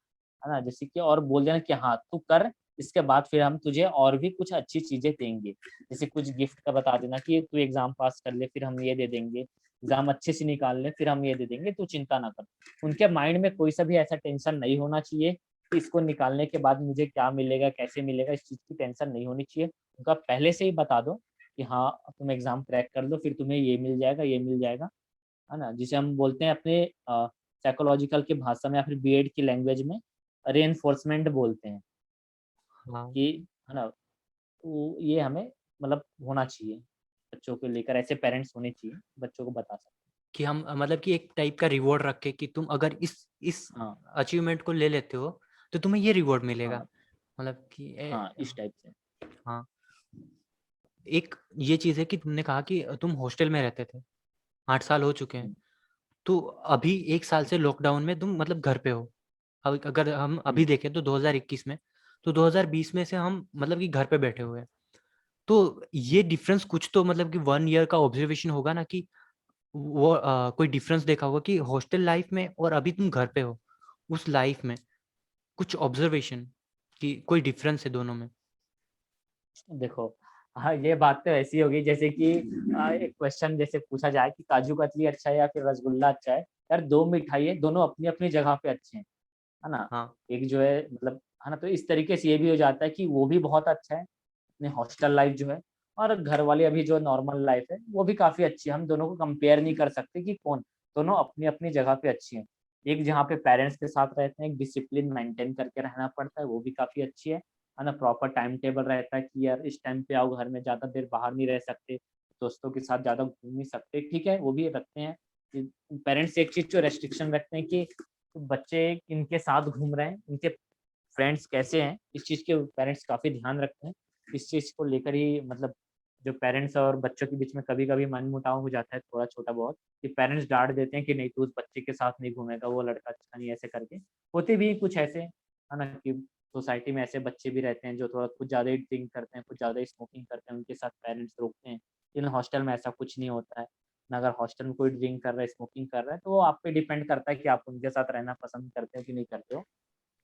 है ना? जैसे कि और बोल देना कि हाँ, तू कर, इसके बाद फिर हम तुझे और भी कुछ अच्छी चीज़ें देंगे। जैसे कुछ गिफ्ट का बता देना कि तू एग्ज़ाम पास कर ले, फिर हम ये दे देंगे। एग्ज़ाम अच्छे से निकाल ले, फिर हम ये दे देंगे, तू चिंता ना कर। उनके माइंड में कोई सा भी ऐसा टेंशन नहीं होना चाहिए कि इसको निकालने के बाद मुझे क्या मिलेगा, कैसे मिलेगा, इस चीज़ की टेंशन नहीं होनी चाहिए। उनका पहले से ही बता दो कि हाँ, तुम एग्ज़ाम क्रैक कर लो, फिर तुम्हें ये मिल जाएगा, है ना? जिसे हम बोलते हैं अपने साइकोलॉजिकल की भाषा में या फिर बीएड की लैंग्वेज में रीइन्फोर्समेंट बोलते हैं हाँ। कि, है ना? तो ये हमें मतलब होना चाहिए, बच्चों को लेकर ऐसे पेरेंट्स होने चाहिए, बच्चों को बता सकते कि हम मतलब कि एक टाइप का रिवॉर्ड रख के कि तुम अगर इस हैं। हाँ, अचीवमेंट को ले लेते हो तो तुम्हें ये रिवॉर्ड मिलेगा। हाँ, मतलब कि हाँ, इस टाइप से। हाँ। एक ये चीज़ है कि तुमने कहा कि तुम हॉस्टल में रहते थे, 8 साल हो चुके हैं। हुँ, तो अभी 1 साल से लॉकडाउन में तुम मतलब घर पे हो। अब अगर हम हुँ। अभी देखें तो 2021 में, तो 2020 में से हम मतलब कि घर पे बैठे हुए हैं। तो ये डिफरेंस कुछ तो मतलब कि 1 ईयर का ऑब्जर्वेशन होगा ना कि वो कोई डिफरेंस देखा होगा कि हॉस्टल लाइफ में और अभी तुम घर पे हो, उस लाइफ में कुछ ऑब्जर्वेशन कि कोई डिफरेंस है दोनों में? देखो, हाँ, ये बात तो ऐसी होगी जैसे कि एक क्वेश्चन जैसे पूछा जाए कि काजू कतली अच्छा है या फिर रसगुल्ला अच्छा है? यार 2 मिठाई है, दोनों अपनी-अपनी जगह पे अच्छे हैं, है ना? हाँ, एक जो है मतलब, है ना? तो इस तरीके से ये भी हो जाता है कि वो भी बहुत अच्छा है, अपनी हॉस्टल लाइफ जो है, और घर वाली अभी जो नॉर्मल लाइफ है, वो भी काफ़ी अच्छी है। हम दोनों को कंपेयर नहीं कर सकते कि कौन, दोनों अपनी-अपनी जगह पे अच्छी हैं। एक जहाँ पे पेरेंट्स के साथ रहते हैं, एक डिसिप्लिन मेंटेन करके रहना पड़ता है, वो भी काफ़ी अच्छी है ना? प्रॉपर टाइम टेबल रहता है कि यार इस टाइम पे आओ घर में, ज़्यादा देर बाहर नहीं रह सकते, दोस्तों के साथ ज़्यादा घूम नहीं सकते, ठीक है, वो भी रखते हैं। पेरेंट्स एक चीज़ जो रेस्ट्रिक्शन रखते हैं कि बच्चे किनके साथ घूम रहे हैं, उनके फ्रेंड्स कैसे हैं, इस चीज़ के पेरेंट्स काफ़ी ध्यान रखते हैं। इस चीज़ को लेकर ही मतलब जो पेरेंट्स और बच्चों के बीच में कभी-कभी मनमुटाव हो जाता है थोड़ा छोटा-बहुत, कि पेरेंट्स डाँट देते हैं कि नहीं तू उस बच्चे के साथ नहीं घूमेगा, वो लड़का अच्छा नहीं है, ऐसे करके। होते भी कुछ ऐसे, है ना? कि सोसाइटी में ऐसे बच्चे भी रहते हैं जो थोड़ा कुछ ज़्यादा ही ड्रिंक करते हैं, कुछ ज़्यादा ही स्मोकिंग करते हैं, उनके साथ पेरेंट्स रोकते हैं। लेकिन हॉस्टल में ऐसा कुछ नहीं होता है। ना अगर हॉस्टल में कोई ड्रिंक कर रहा है, स्मोकिंग कर रहा है, तो वो आप पे डिपेंड करता है कि आप उनके साथ रहना पसंद करते हो कि नहीं करते हो।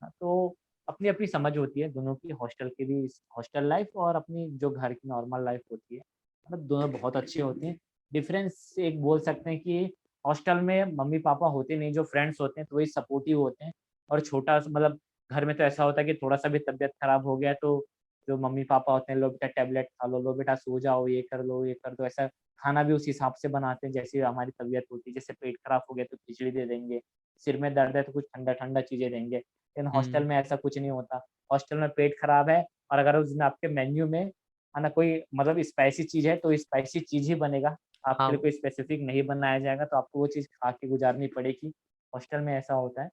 हाँ, तो अपनी-अपनी समझ होती है दोनों की, हॉस्टल की भी, हॉस्टल लाइफ़ और अपनी जो घर की नॉर्मल लाइफ़ होती है। मतलब दोनों बहुत अच्छी होती हैं। डिफ़रेंस एक बोल सकते हैं कि हॉस्टल में मम्मी-पापा होते नहीं, जो फ्रेंड्स होते हैं तो वही सपोर्टिव होते हैं, और छोटा सा मतलब घर में तो ऐसा होता है कि थोड़ा-सा भी तबीयत खराब हो गया तो जो मम्मी-पापा होते हैं, "लो बेटा टैबलेट खा लो, लो बेटा सो जाओ, ये कर लो, ये कर दो।" ऐसा खाना भी उस हिसाब से बनाते हैं जैसी हमारी तबीयत होती है। जैसे पेट खराब हो गया तो खिचड़ी दे देंगे, सिर में दर्द है तो कुछ ठंडा-ठंडा चीज़ें देंगे। लेकिन हॉस्टल हुँ। में ऐसा कुछ नहीं होता। हॉस्टल में पेट खराब है और अगर उस दिन आपके मेन्यू में, है ना, कोई मतलब स्पाइसी चीज़ है, तो स्पाइसी चीज़ ही बनेगा। आपके लिए हाँ, कोई स्पेसिफिक नहीं बनाया जाएगा, तो आपको वो चीज़ खा के गुज़ारनी पड़ेगी। हॉस्टल में ऐसा होता है।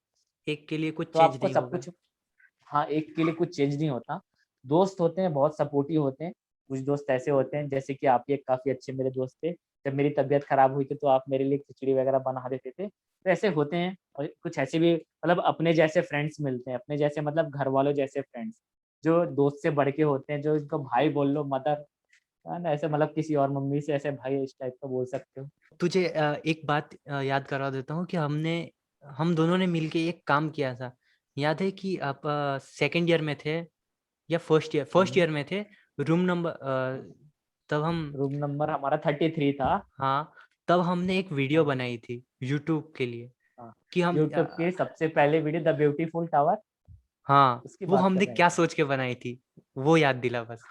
एक के लिए कुछ तो चेंज आपको नहीं सब होगा। कुछ, हाँ, एक के लिए कुछ चेंज नहीं होता। दोस्त होते हैं, बहुत सपोर्टिव होते हैं। कुछ दोस्त ऐसे होते हैं जैसे कि आप ही एक काफ़ी अच्छे मेरे दोस्त थे। जब मेरी तबीयत खराब हुई थी तो आप मेरे लिए खिचड़ी वगैरह बना देते थे। तो ऐसे होते हैं, और कुछ ऐसे भी मतलब अपने जैसे फ्रेंड्स मिलते हैं, अपने जैसे मतलब घरवालों जैसे फ्रेंड्स, जो दोस्त से बढ़ के होते हैं, जो इनको भाई बोल लो, मदर, है ना? ऐसे मतलब किसी और मम्मी से ऐसे भाई इस टाइप का बोल सकते हो। तुझे एक बात याद करवा देता हूँ कि हम दोनों ने मिलके एक काम किया था। याद है कि आप सेकंड ईयर में थे या फर्स्ट हुँ, ईयर में थे, रूम नंबर तब हम रूम नंबर हमारा 33 था। हाँ, तब हमने एक वीडियो हाँ, बनाई थी यूट्यूब के लिए हाँ। कि हम यूट्यूब की सबसे पहले वीडियो द ब्यूटीफुल टावर, हाँ, उसकी वो बात कर हमने रहे क्या सोच के बनाई थी, वो याद दिला बस।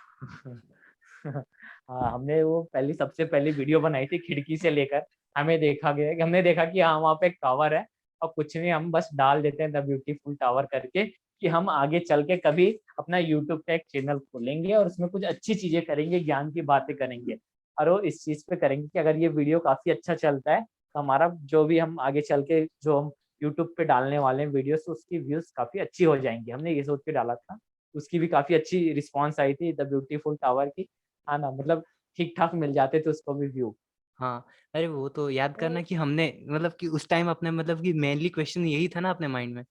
हैं? हाँ, हमने वो सबसे पहली वीडियो बनाई थी खिड़की से लेकर। हमें देखा गया कि हमने देखा कि हाँ, वहाँ पे एक टावर है, और कुछ नहीं, हम बस डाल देते हैं द ब्यूटीफुल टावर करके कि हम आगे चल के कभी अपना यूट्यूब पे एक चैनल खोलेंगे और उसमें कुछ अच्छी चीजें करेंगे, ज्ञान की बातें करेंगे। और वो इस चीज पे करेंगे कि अगर ये वीडियो काफी अच्छा चलता है तो हमारा जो भी हम आगे चल के जो हम यूट्यूब पे डालने वाले हैं वीडियोस, उसकी व्यूज काफी अच्छी हो जाएंगी। हमने ये सोच के डाला था, उसकी भी काफी अच्छी रिस्पॉन्स आई थी द ब्यूटीफुल टावर की। हाँ ना, मतलब ठीक ठाक मिल जाते थे उसको भी व्यू। हाँ, अरे वो तो याद तो करना कि हमने मतलब कि उस टाइम अपने मतलब कि मेनली क्वेश्चन यही था ना अपने माइंड में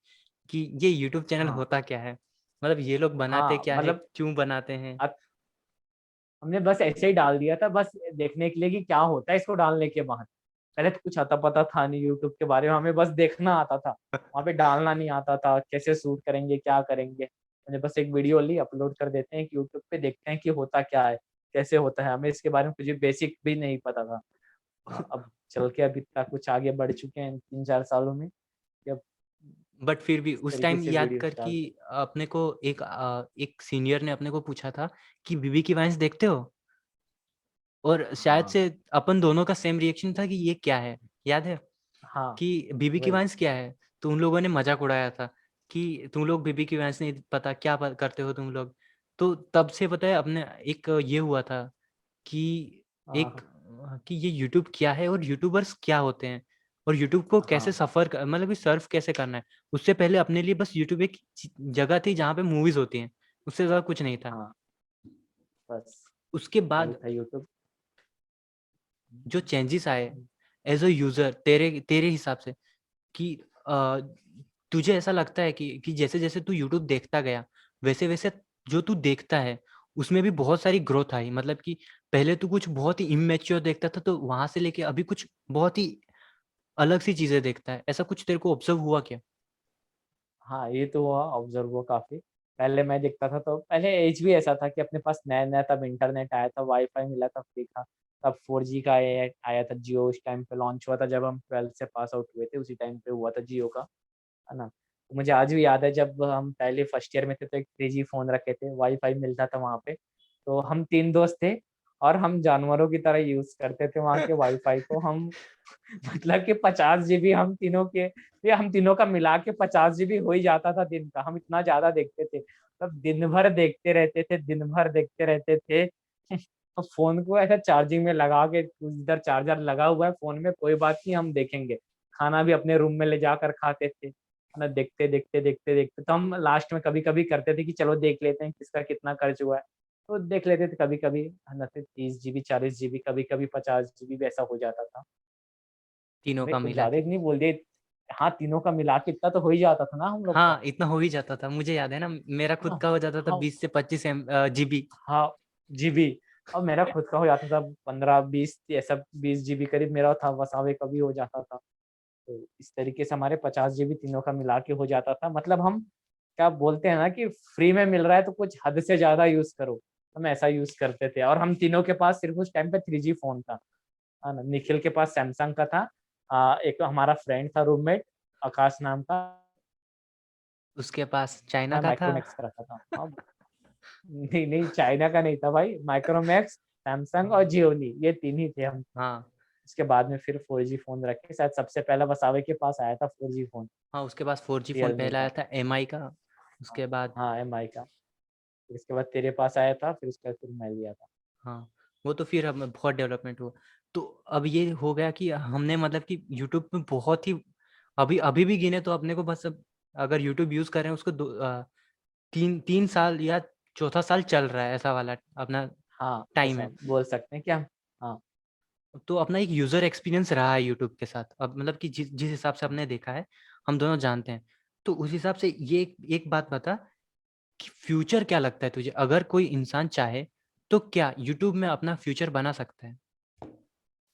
कि ये यूट्यूब चैनल हाँ होता क्या है? मतलब ये लोग बनाते हाँ, क्या है? मतलब क्यों बनाते हैं? हमने बस ऐसे ही डाल दिया था, बस देखने के लिए कि क्या होता है इसको डालने के बाद। पहले तो कुछ आता पता था नहीं यूट्यूब के बारे में, हमें बस देखना आता था, वहाँ पे डालना नहीं आता था, कैसे शूट करेंगे क्या करेंगे। हमने बस एक वीडियो ली, अपलोड कर देते हैं कि यूट्यूब पे, देखते हैं कि होता क्या है, कैसे होता है। हमें इसके बारे में कुछ बेसिक भी नहीं पता था। अब चल के अभी तक कुछ आगे बढ़ चुके हैं 3-4 सालों में, कि अब बट फिर भी इस उस तरीके टाइम से याद वीडियोस कर कि डालते हैं। अपने को एक सीनियर ने अपने को पूछा था कि बीबी की वाइन्स देखते हो? और शायद हाँ से अपन दोनों का सेम रिएक्शन था कि ये क्या है? याद है? हाँ, कि बीबी की वही। वाइन्स क्या है? तो उन लोगों ने मज़ाक उड़ाया था कि तुम लोग बीबी की वाइन्स नहीं पता, क्या करते हो तुम लोग? तो तब से पता है अपने एक ये हुआ था कि हाँ कि ये यूट्यूब क्या है और यूट्यूबर्स क्या होते हैं? और यूट्यूब को कैसे हाँ सफ़र क मतलब कि सर्फ कैसे करना है? उससे पहले अपने लिए बस यूट्यूब एक जगह थी जहाँ पे मूवीज़ होती हैं, उससे ज़्यादा कुछ नहीं था। हाँ, बस उसके वही बाद था यूट्यूब। जो चेंजेस आए एज़ अ यूज़र तेरे तेरे हिसाब से कि अ, तुझे ऐसा लगता है कि जैसे-जैसे तू यूट्यूब देखता गया, वैसे-वैसे जो तू देखता है, उसमें भी बहुत सारी ग्रोथ आई? मतलब कि पहले तू कुछ बहुत ही इमैच्योर देखता था, तो वहाँ से लेके अभी कुछ बहुत ही अलग सी चीज़ें देखता है। ऐसा कुछ तेरे को ऑब्ज़र्व हुआ क्या? हाँ, ये तो हुआ, ऑब्ज़र्व हुआ काफ़ी। पहले मैं देखता था तो पहले एज भी ऐसा था कि अपने पास नया-नया तब इंटरनेट आया था, वाई-फाई मिला था फ्री का। तब 4G का आया आया था, जियो उस टाइम पे लॉन्च हुआ था जब हम 12th से पास आउट हुए थे, उसी टाइम पे हुआ था जियो का, है ना? तो मुझे आज भी याद है जब हम पहले फर्स्ट ईयर में थे तो एक 3G फ़ोन रखे थे, वाई-फाई मिलता था वहाँ पे। तो हम 3 दोस्त थे और हम जानवरों की तरह यूज़ करते थे वहाँ के वाई-फाई को। हम मतलब कि 50 जीबी हम तीनों के, ये हम तीनों का मिला के 50 जीबी हो ही जाता था दिन का, हम इतना ज़्यादा देखते थे। तब दिन भर देखते रहते थे, दिन भर देखते रहते थे। तो फ़ोन को ऐसे चार्जिंग में लगा के, इधर चार्जर लगा हुआ है फ़ोन में, कोई बात नहीं हम देखेंगे। खाना भी अपने रूम में ले जाकर खाते थे, है ना? देखते, देखते, देखते, देखते तो हम लास्ट में कभी-कभी करते थे कि चलो देख लेते हैं किसका कितना खर्च हुआ है। तो देख लेते थे कभी-कभी, है ना? फिर 30 जीबी, 40 जीबी, कभी-कभी 50 जीबी भी ऐसा हो जाता था। तीनों अरे! का कुछ मिला ज़्यादा के? ही नहीं बोल दिए। हाँ, तीनों का मिला के इतना तो हो ही जाता था ना हम लोग का। हाँ, इतना हो ही जाता था। मुझे याद है ना, मेरा खुद हाँ, का हो जाता था हाँ, 20 से 25 जीबी। हाँ, जीबी। और मेरा खुद का हो जाता था 15-20, ऐसा 20 जीबी करीब मेरा था, वसावे का भी हो जाता था। तो इस तरीके से हमारे 50 जीबी तीनों का मिला के हो जाता था। मतलब हम क्या बोलते हैं ना कि फ्री में मिल रहा है तो कुछ हद से ज़्यादा यूज़ करो। हम ऐसा यूज़ करते थे और हम तीनों के पास सिर्फ़ उस टाइम पे 3G फ़ोन था। है ना? निखिल के पास सैमसंग का था। एक हमारा फ्रेंड था रूममेट, आकाश नाम का। उसके पास चाइना मैं का था। माइक्रोमैक्स का रखा था। हाँ, नहीं, नहीं, चाइना का नहीं था भाई, माइक्रोमैक्स, सैमसंग और जियोनी, ये 3 ही थे हम। हाँ, उसके बाद में फिर 4G फ़ोन रखे, शायद सबसे पहला वसावे के पास आया था 4G फ़ोन, हाँ, उसके पास 4G फ़ोन रियलमी पहला आया का। था एमआई का, हाँ, उसके बाद हाँ, एमआई का। फिर उसके बाद तेरे पास आया था, फिर उसके बाद फिर मैं लिया था। हाँ, वो तो फिर अब बहुत डेवलपमेंट हुआ। तो अब ये हो गया कि हमने मतलब कि यूट्यूब में बहुत ही अभी अभी भी गिने तो अपने को बस अब अगर यूट्यूब यूज़ कर रहे हैं उसको 3 साल या चौथा साल चल रहा है ऐसा वाला अपना हाँ, टाइम ऐसा है। बोल सकते हैं कि हम। हाँ, तो अपना एक यूज़र एक्सपीरियंस रहा है यूट्यूब के साथ। अब मतलब कि जिस जिस हिसाब से हाँ, हमने देखा है, हम दोनों जानते हैं। तो उस हिसाब से ये एक एक बात बता कि फ्यूचर क्या लगता है तुझे? अगर कोई इंसान चाहे, तो क्या यूट्यूब में अपना फ्यूचर बना सकता है?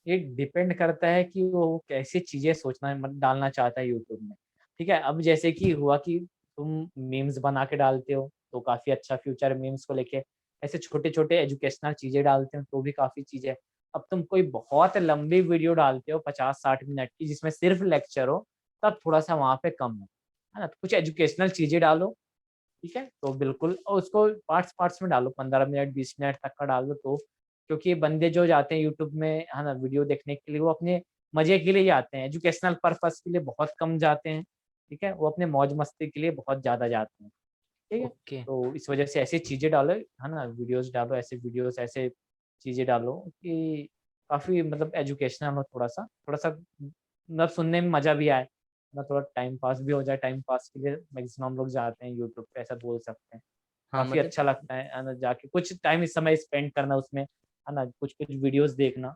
ये डिपेंड करता है कि वो कैसी चीज़ें सोचना है, डालना चाहता है यूट्यूब में। ठीक है? अब जैसे कि हुआ कि तुम मीम्स बना के डालते हो, तो काफ़ी अच्छा फ्यूचर है मीम्स को लेके। ऐसे छोटे-छोटे एजुकेशनल चीज़ें डालते हो, तो भी काफ़ी चीज़ें। अब तुम कोई बहुत लंबी वीडियो डालते हो 50-60 मिनट की जिसमें सिर्फ़ लेक्चर हो, तब थोड़ा-सा वहाँ पे कम है ना? तो कुछ एजुकेशनल चीज़ें डालो, ठीक है? तो बिल्कुल, और उसको पार्ट्स-पार्ट्स में डालो, 15 मिनट, 20 मिनट तक का डाल दो तो, क्योंकि बंदे जो जाते हैं यूट्यूब में, है ना, वीडियो देखने के लिए, वो अपने मजे के लिए ही आते हैं, एजुकेशनल पर्पस के लिए बहुत कम जाते हैं, ठीक है? वो अपने मौज मस्ती के लिए बहुत ज़्यादा जाते हैं, ठीक है? ओके। तो इस वजह से ऐसी चीज़ें डालो, है ना? वीडियोज़ डालो, ऐसे वीडियोज़, ऐसे चीज़ें डालो कि काफ़ी मतलब एजुकेशनल हो थोड़ा-सा, मतलब सुनने में मज़ा भी आए, ना थोड़ा टाइम पास भी हो जाए, टाइम पास के लिए मैक्सिमम लोग जाते हैं यूट्यूब पे, ऐसा बोल सकते हैं। हाँ, काफ़ी मतलब अच्छा लगता है ना? जाके कुछ टाइम इस समय स्पेंड करना उसमें, है ना? कुछ-कुछ वीडियोज़ देखना,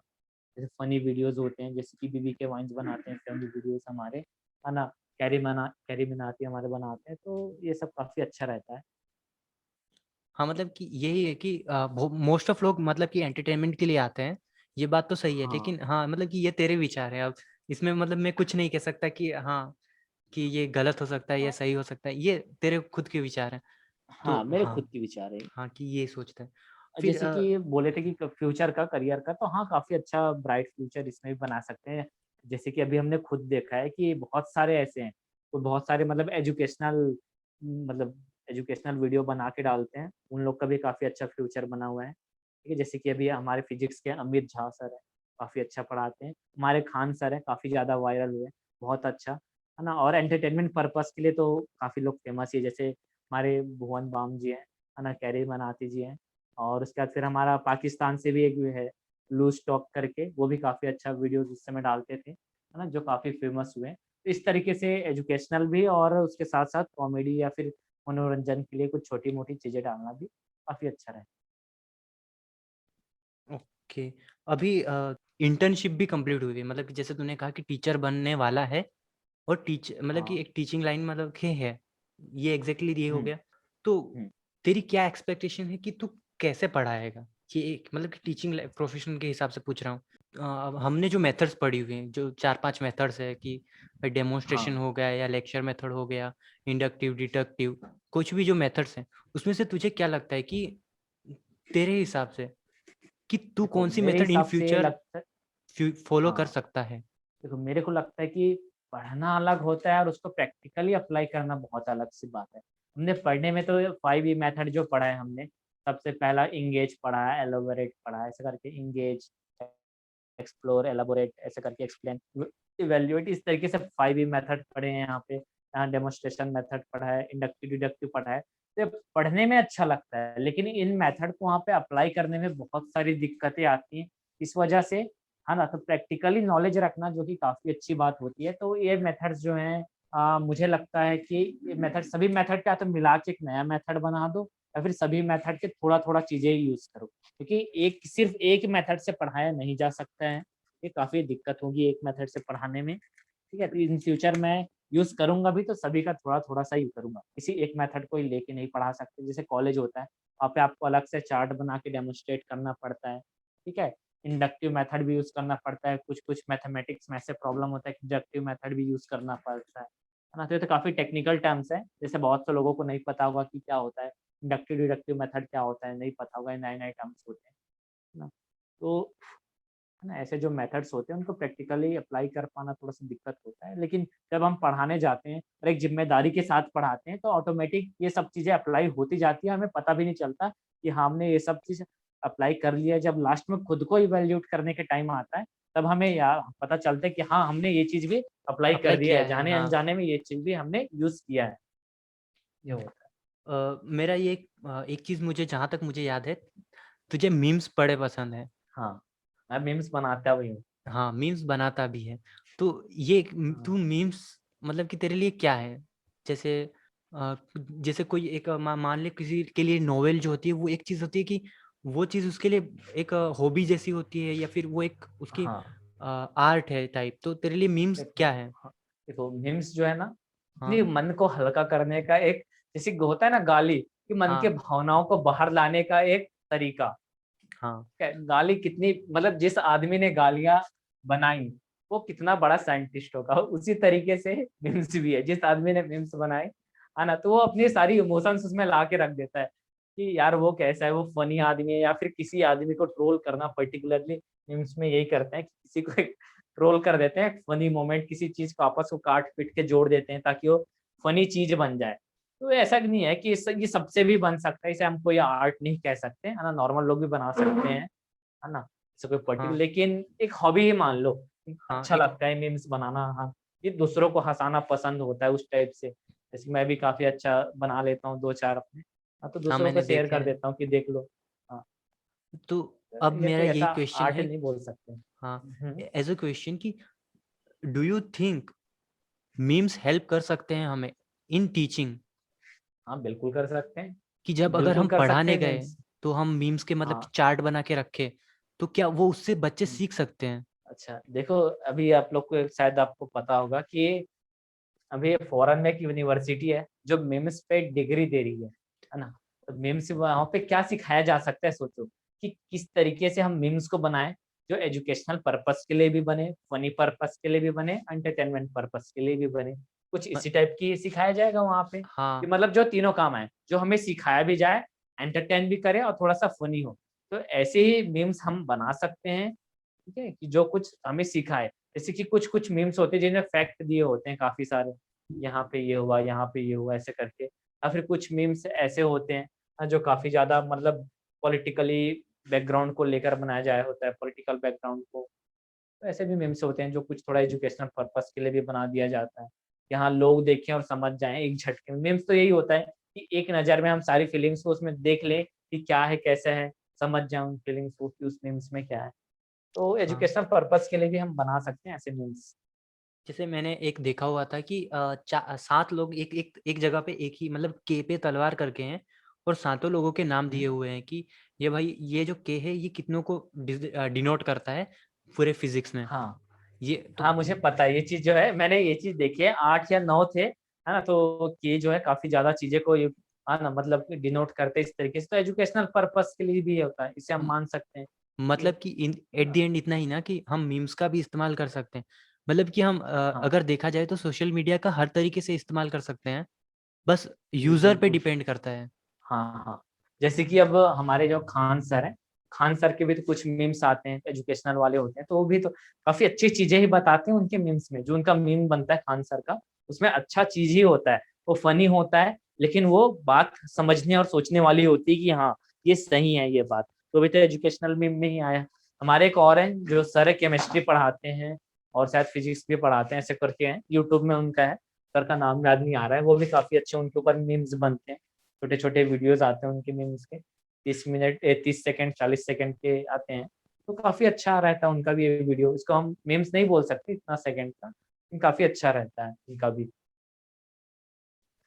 जैसे फ़नी वीडियोज़ होते हैं, जैसे कि बीबी के वाइन्स बनाते हैं, फ़नी वीडियोज़ हमारे, है ना? कैरी मिनाटी हमारे बनाते हैं, तो ये सब काफ़ी अच्छा रहता है। हाँ, मतलब कि यही है कि मोस्ट ऑफ लोग मतलब कि एंटरटेनमेंट के लिए आते हैं, ये बात तो सही है। हाँ, लेकिन हाँ, मतलब कि ये तेरे विचार हैं अब, इसमें मतलब मैं कुछ नहीं कह सकता कि हाँ, कि ये गलत हो सकता है या सही हो सकता है, ये तेरे खुद के विचार हैं। हाँ, तो मेरे हाँ, खुद के विचार है। हाँ, कि ये सोचते हैं। फिर जैसे कि बोले थे कि फ्यूचर का, करियर का, तो हाँ, काफ़ी अच्छा ब्राइट फ्यूचर इसमें भी बना सकते हैं। जैसे कि अभी हमने खुद देखा है कि बहुत सारे ऐसे हैं, तो बहुत सारे मतलब एजुकेशनल वीडियो बना के डालते हैं, उन लोग का भी काफ़ी अच्छा फ्यूचर बना हुआ है। ठीक है, जैसे कि अभी हमारे फिजिक्स के अमित झा सर हैं, काफ़ी अच्छा पढ़ाते हैं। हमारे खान सर हैं, काफ़ी ज़्यादा वायरल हुए, बहुत अच्छा, है ना? और एंटरटेनमेंट पर्पज़ के लिए तो काफ़ी लोग फेमस ही है, जैसे हमारे भुवन बाम जी हैं, है ना? कैरी मनाटी जी हैं। और उसके बाद फिर हमारा पाकिस्तान से भी एक है लूज़ टॉक करके, वो भी काफ़ी अच्छा वीडियोज़ उस समय डालते थे, है ना? जो काफ़ी फ़ेमस हुए। तो इस तरीके से एजुकेशनल भी और उसके साथ-साथ कॉमेडी या फिर मनोरंजन के लिए कुछ छोटी-मोटी चीज़ें डालना भी काफ़ी अच्छा रहता ओके। अभी इंटर्नशिप भी कंप्लीट हुई है, मतलब कि जैसे तूने कहा कि टीचर बनने वाला है और है। मतलब कि हाँ। एक टीचिंग लाइन मतलब कि है, ये एग्ज़ैक्टली ये हो हुँ, गया। तो हुँ। तेरी क्या एक्सपेक्टेशन है कि तू कैसे पढ़ाएगा? कि एक मतलब कि टीचिंग प्रोफ़ेशन के हिसाब से पूछ रहा हूँ। हमने जो मेथड्स पढ़ी हुई हैं, जो 4-5 मेथड्स है कि भाई डेमोंस्ट्रेशन हाँ, हो गया या लेक्चर मेथड हो गया, इंडक्टिव, डिडक्टिव, कुछ भी जो मेथड्स हैं, उसमें से तुझे क्या लगता है कि तेरे हिसाब से कि तू देखो कौन-सी मेरे मेथड इन हिसाब से फ्यूचर लगता है। फॉलो कर हाँ। सकता है? देखो, मेरे को लगता है कि पढ़ना अलग होता है और उसको प्रैक्टिकली अप्लाई करना बहुत अलग-सी बात है। हमने पढ़ने में तो 5 ई मेथड जो पढ़ा है हमने, सबसे पहला एंगेज पढ़ा है, एलैबोरेट पढ़ा है, ऐसे करके एंगेज, एक्सप्लोर, एलैबोरेट, ऐसे करके एक्सप्लेन, इवैल्यूएट, इस तरीके से 5 ई मेथड पढ़े हैं यहाँ पे। यहाँ डेमोंस्ट्रेशन मेथड पढ़ा है, इंडक्टिव, डिडक्टिव पढ़ा है। तो ये पढ़ने में अच्छा लगता है, लेकिन इन मेथड को वहाँ पे अप्लाई करने में बहुत सारी दिक्कतें आती हैं। इस वजह से, है ना? तो प्रैक्टिकली नॉलेज रखना जो कि काफ़ी अच्छी बात होती है। तो ये मेथड्स जो हैं, मुझे लगता है कि ये मेथड, सभी मेथड का तो मिला के एक नया मेथड बना दो या फिर सभी मेथड के थोड़ा-थोड़ा चीज़ें यूज़ करो। क्योंकि एक सिर्फ़ एक मेथड से पढ़ाया नहीं जा सकता है। ये काफ़ी दिक्कत होगी एक मेथड से पढ़ाने में, ठीक है? तो इन फ्यूचर मैं यूज़ करूँगा भी तो सभी का थोड़ा-थोड़ा सा ही करूँगा। किसी एक मेथड को ही लेके नहीं पढ़ा सकते। जैसे कॉलेज होता है, वहाँ पे आपको अलग से चार्ट बना के डेमोंस्ट्रेट करना पड़ता है, ठीक है? इंडक्टिव मेथड भी यूज़ करना पड़ता है, कुछ-कुछ मैथमेटिक्स में ऐसे प्रॉब्लम होता है कि डिडक्टिव मेथड भी यूज़ करना पड़ता है ना? तो ये तो काफ़ी टेक्निकल टर्म्स हैं, जैसे बहुत से लोगों को नहीं पता होगा कि क्या होता है, इंडक्टिव, डिडक्टिव मेथड क्या होता है, नहीं पता होगा, ये नए-नए टर्म्स होते हैं, है ना? तो है ना, ऐसे जो मेथड्स होते हैं उनको प्रैक्टिकली अप्लाई कर पाना थोड़ा-सा दिक्कत होता है। लेकिन जब हम पढ़ाने जाते हैं और एक ज़िम्मेदारी के साथ पढ़ाते हैं तो ऑटोमेटिक ये सब चीज़ें अप्लाई होती जाती है, हमें पता भी नहीं चलता कि हाँ, हमने ये सब चीज़ अप्लाई कर लिया है। जब लास्ट में खुद को इवैल्यूएट करने के टाइम आता है, तब हमें पता चलता है कि हाँ, हमने ये चीज़ भी अप्लाई कर अप्लाई दिया किया है, है, हाँ। जाने-अनजाने में ये चीज़ भी हमने यूज़ किया है। ये होता है। मेरा ये एक चीज़ मुझे जहाँ तक मुझे याद है, तुझे मीम्स बड़े पसंद हैं। हाँ, मैं मीम्स बनाता भी हूँ। हाँ, मीम्स बनाता भी है। तो ये हाँ, तू मीम्स मतलब कि तेरे लिए क्या है? जैसे जैसे कोई एक मान ले किसी के लिए नोवेल जो होती है वो एक चीज़ होती है कि वो चीज़ उसके लिए एक हॉबी जैसी होती है या फिर वो एक उसकी हाँ। आर्ट है टाइप। तो तेरे लिए मीम्स देखो, क्या है? हाँ, देखो मीम्स जो है ना, हाँ, अपने मन को हल्का करने का एक, जैसे होता है ना गाली, कि मन के हाँ, भावनाओं को बाहर लाने का एक तरीका। हाँ, गाली कितनी, मतलब जिस आदमी ने गालियाँ बनाई, वो कितना बड़ा साइंटिस्ट होगा। उसी तरीके से मीम्स भी है, जिस आदमी ने मीम्स बनाए, है ना? तो वो अपनी सारी इमोशंस उसमें ला के रख देता है, कि यार वो कैसा है, वो फनी आदमी है, या फिर किसी आदमी को ट्रोल करना पर्टिकुलरली मीम्स में यही करते हैं कि किसी को ट्रोल कर देते हैं, फनी मोमेंट, किसी चीज़ को आपस को काट-पीट के जोड़ देते हैं ताकि वो फनी चीज़ बन जाए। तो ऐसा नहीं है कि ये सबसे भी बन सकता है, इसे हम कोई आर्ट नहीं कह सकते, है ना? नॉर्मल लोग भी बना सकते हैं, है ना? ऐसा कोई पर्टिकुलर, हाँ, लेकिन एक हॉबी ही मान लो, हाँ, अच्छा लगता है मीम्स बनाना। हाँ, ये दूसरों को हँसाना पसंद होता है उस टाइप से। जैसे मैं भी काफ़ी अच्छा बना लेता हूँ 2-4 अपने। हाँ, तो हाँ, दूसरों को मैंने शेयर देखे कर हैं। देता हूँ कि देख लो। हाँ, तो तो अब ये मेरा कोई यही ऐसा क्वेश्चन आर्ट है। नहीं बोल सकते। हाँ, हुँ, एज़ अ क्वेश्चन कि do you think memes help कर सकते हैं हमें इन टीचिंग? हाँ, बिल्कुल कर सकते हैं। कि जब अगर बिल्कुल हम कर सकते पढ़ाने हैं गए, मीम्स। तो हम मीम्स के मतलब कि हाँ। चार्ट बना के रखे, तो क्या वो उससे बच्चे हुँ, सीख सकते हैं? अच्छा देखो, अभी आप लोग को शायद आपको पता होगा कि अभी फॉरेन में एक यूनिवर्सिटी है, जो मीम्स पे डिग्री दे रही है ना? तो मीम्स वहाँ पे क्या सिखाया जा सकता है सोचो, कि किस तरीके से हम मीम्स को बनाएँ, जो एजुकेशनल पर्पज़ के लिए भी बने, फ़नी पर्पज़ के लिए भी बने, एंटरटेनमेंट पर्पज़ के लिए भी बने। कुछ म इसी टाइप की सिखाया जाएगा वहाँ पे, कि हाँ, मतलब जो तीनों काम आएँ, जो हमें सिखाया भी जाए, एंटरटेन भी करे और थोड़ा-सा फ़नी हो। तो ऐसे ही मीम्स हम बना सकते हैं, ठीक है? कि जो कुछ हमें सिखाए। जैसे कि कुछ-कुछ मीम्स होते हैं जिनमें फैक्ट दिए होते हैं काफ़ी सारे। यहाँ पे ये हुआ, यहाँ पे ये हुआ, ऐसे करके। या फिर कुछ मीम्स ऐसे होते हैं जो काफ़ी ज़्यादा मतलब पॉलिटिकली बैकग्राउंड को लेकर बनाया जाया होता है, पॉलिटिकल बैकग्राउंड को। तो ऐसे भी मीम्स होते हैं जो कुछ थोड़ा एजुकेशनल पर्पज़ के लिए भी बना दिया जाता है। कि हाँ, लोग देखें और समझ जाएँ एक झटके में। मीम्स तो यही होता है कि एक नज़र में हम सारी फीलिंग्स को उसमें देख लें कि क्या है, कैसा है, समझ जाएँ उन फीलिंग्स को कि उस मीम्स में क्या है। तो हाँ। एजुकेशनल पर्पज़ के लिए भी हम बना सकते हैं ऐसे मीम्स। जैसे मैंने एक देखा हुआ था कि 7 लोग एक एक एक जगह पे एक ही मतलब के पे तलवार करके हैं और सातों लोगों के नाम हुँ। दिए हुए हैं कि ये भाई ये जो के है ये कितनों को डिनोट करता है पूरे फिज़िक्स में। हाँ। ये हाँ, तो मुझे पता है ये चीज़ जो है मैंने ये चीज़ देखी है 8 या 9 थे, है ना? तो ये जो है काफ़ी ज़्यादा चीज़ें को ये हाँ ना, मतलब डिनोट करते हैं इस तरीके से, तो एजुकेशनल पर्पज़ के लिए भी ये होता है, इसे हम म मान सकते हैं। ये मतलब कि इन एट द हाँ, एंड इतना ही ना कि हम मीम्स का भी इस्तेमाल कर सकते हैं। मतलब कि हम हाँ, अगर देखा जाए तो सोशल मीडिया का हर तरीके से इस्तेमाल कर सकते हैं। बस जी, यूज़र पे बिल्कुल। डिपेंड करता है। हाँ, हाँ। जैसे कि अब हमारे जो खान सर हैं, खान सर के भी तो कुछ मीम्स आते हैं, एजुकेशनल वाले होते हैं, तो वो भी तो काफ़ी अच्छी चीज़ें ही बताते हैं उनके मीम्स में। जो उनका मीम बनता है खान सर का, उसमें अच्छा चीज़ ही होता है। वो फ़नी होता है, लेकिन वो बात समझने और सोचने वाली होती है कि हाँ, ये सही है ये बात। तो भी तो एजुकेशनल मीम में ही आया। हमारे एक और हैं, जो सर है केमिस्ट्री पढ़ाते हैं और शायद फिज़िक्स भी पढ़ाते हैं, ऐसे करके हैं। यूट्यूब में उनका है, सर का नाम याद नहीं आ रहा है। वो भी काफ़ी अच्छे उनके ऊपर मीम्स बनते हैं। छोटे-छोटे वीडियोज़ आते हैं उनके मीम्स के, 30 मिनट 30 सेकंड, 40 सेकंड के आते हैं। तो काफ़ी अच्छा रहता है उनका भी ये वीडियो। इसको हम मीम्स नहीं बोल सकते इतना सेकंड का, लेकिन काफ़ी अच्छा रहता है उनका भी।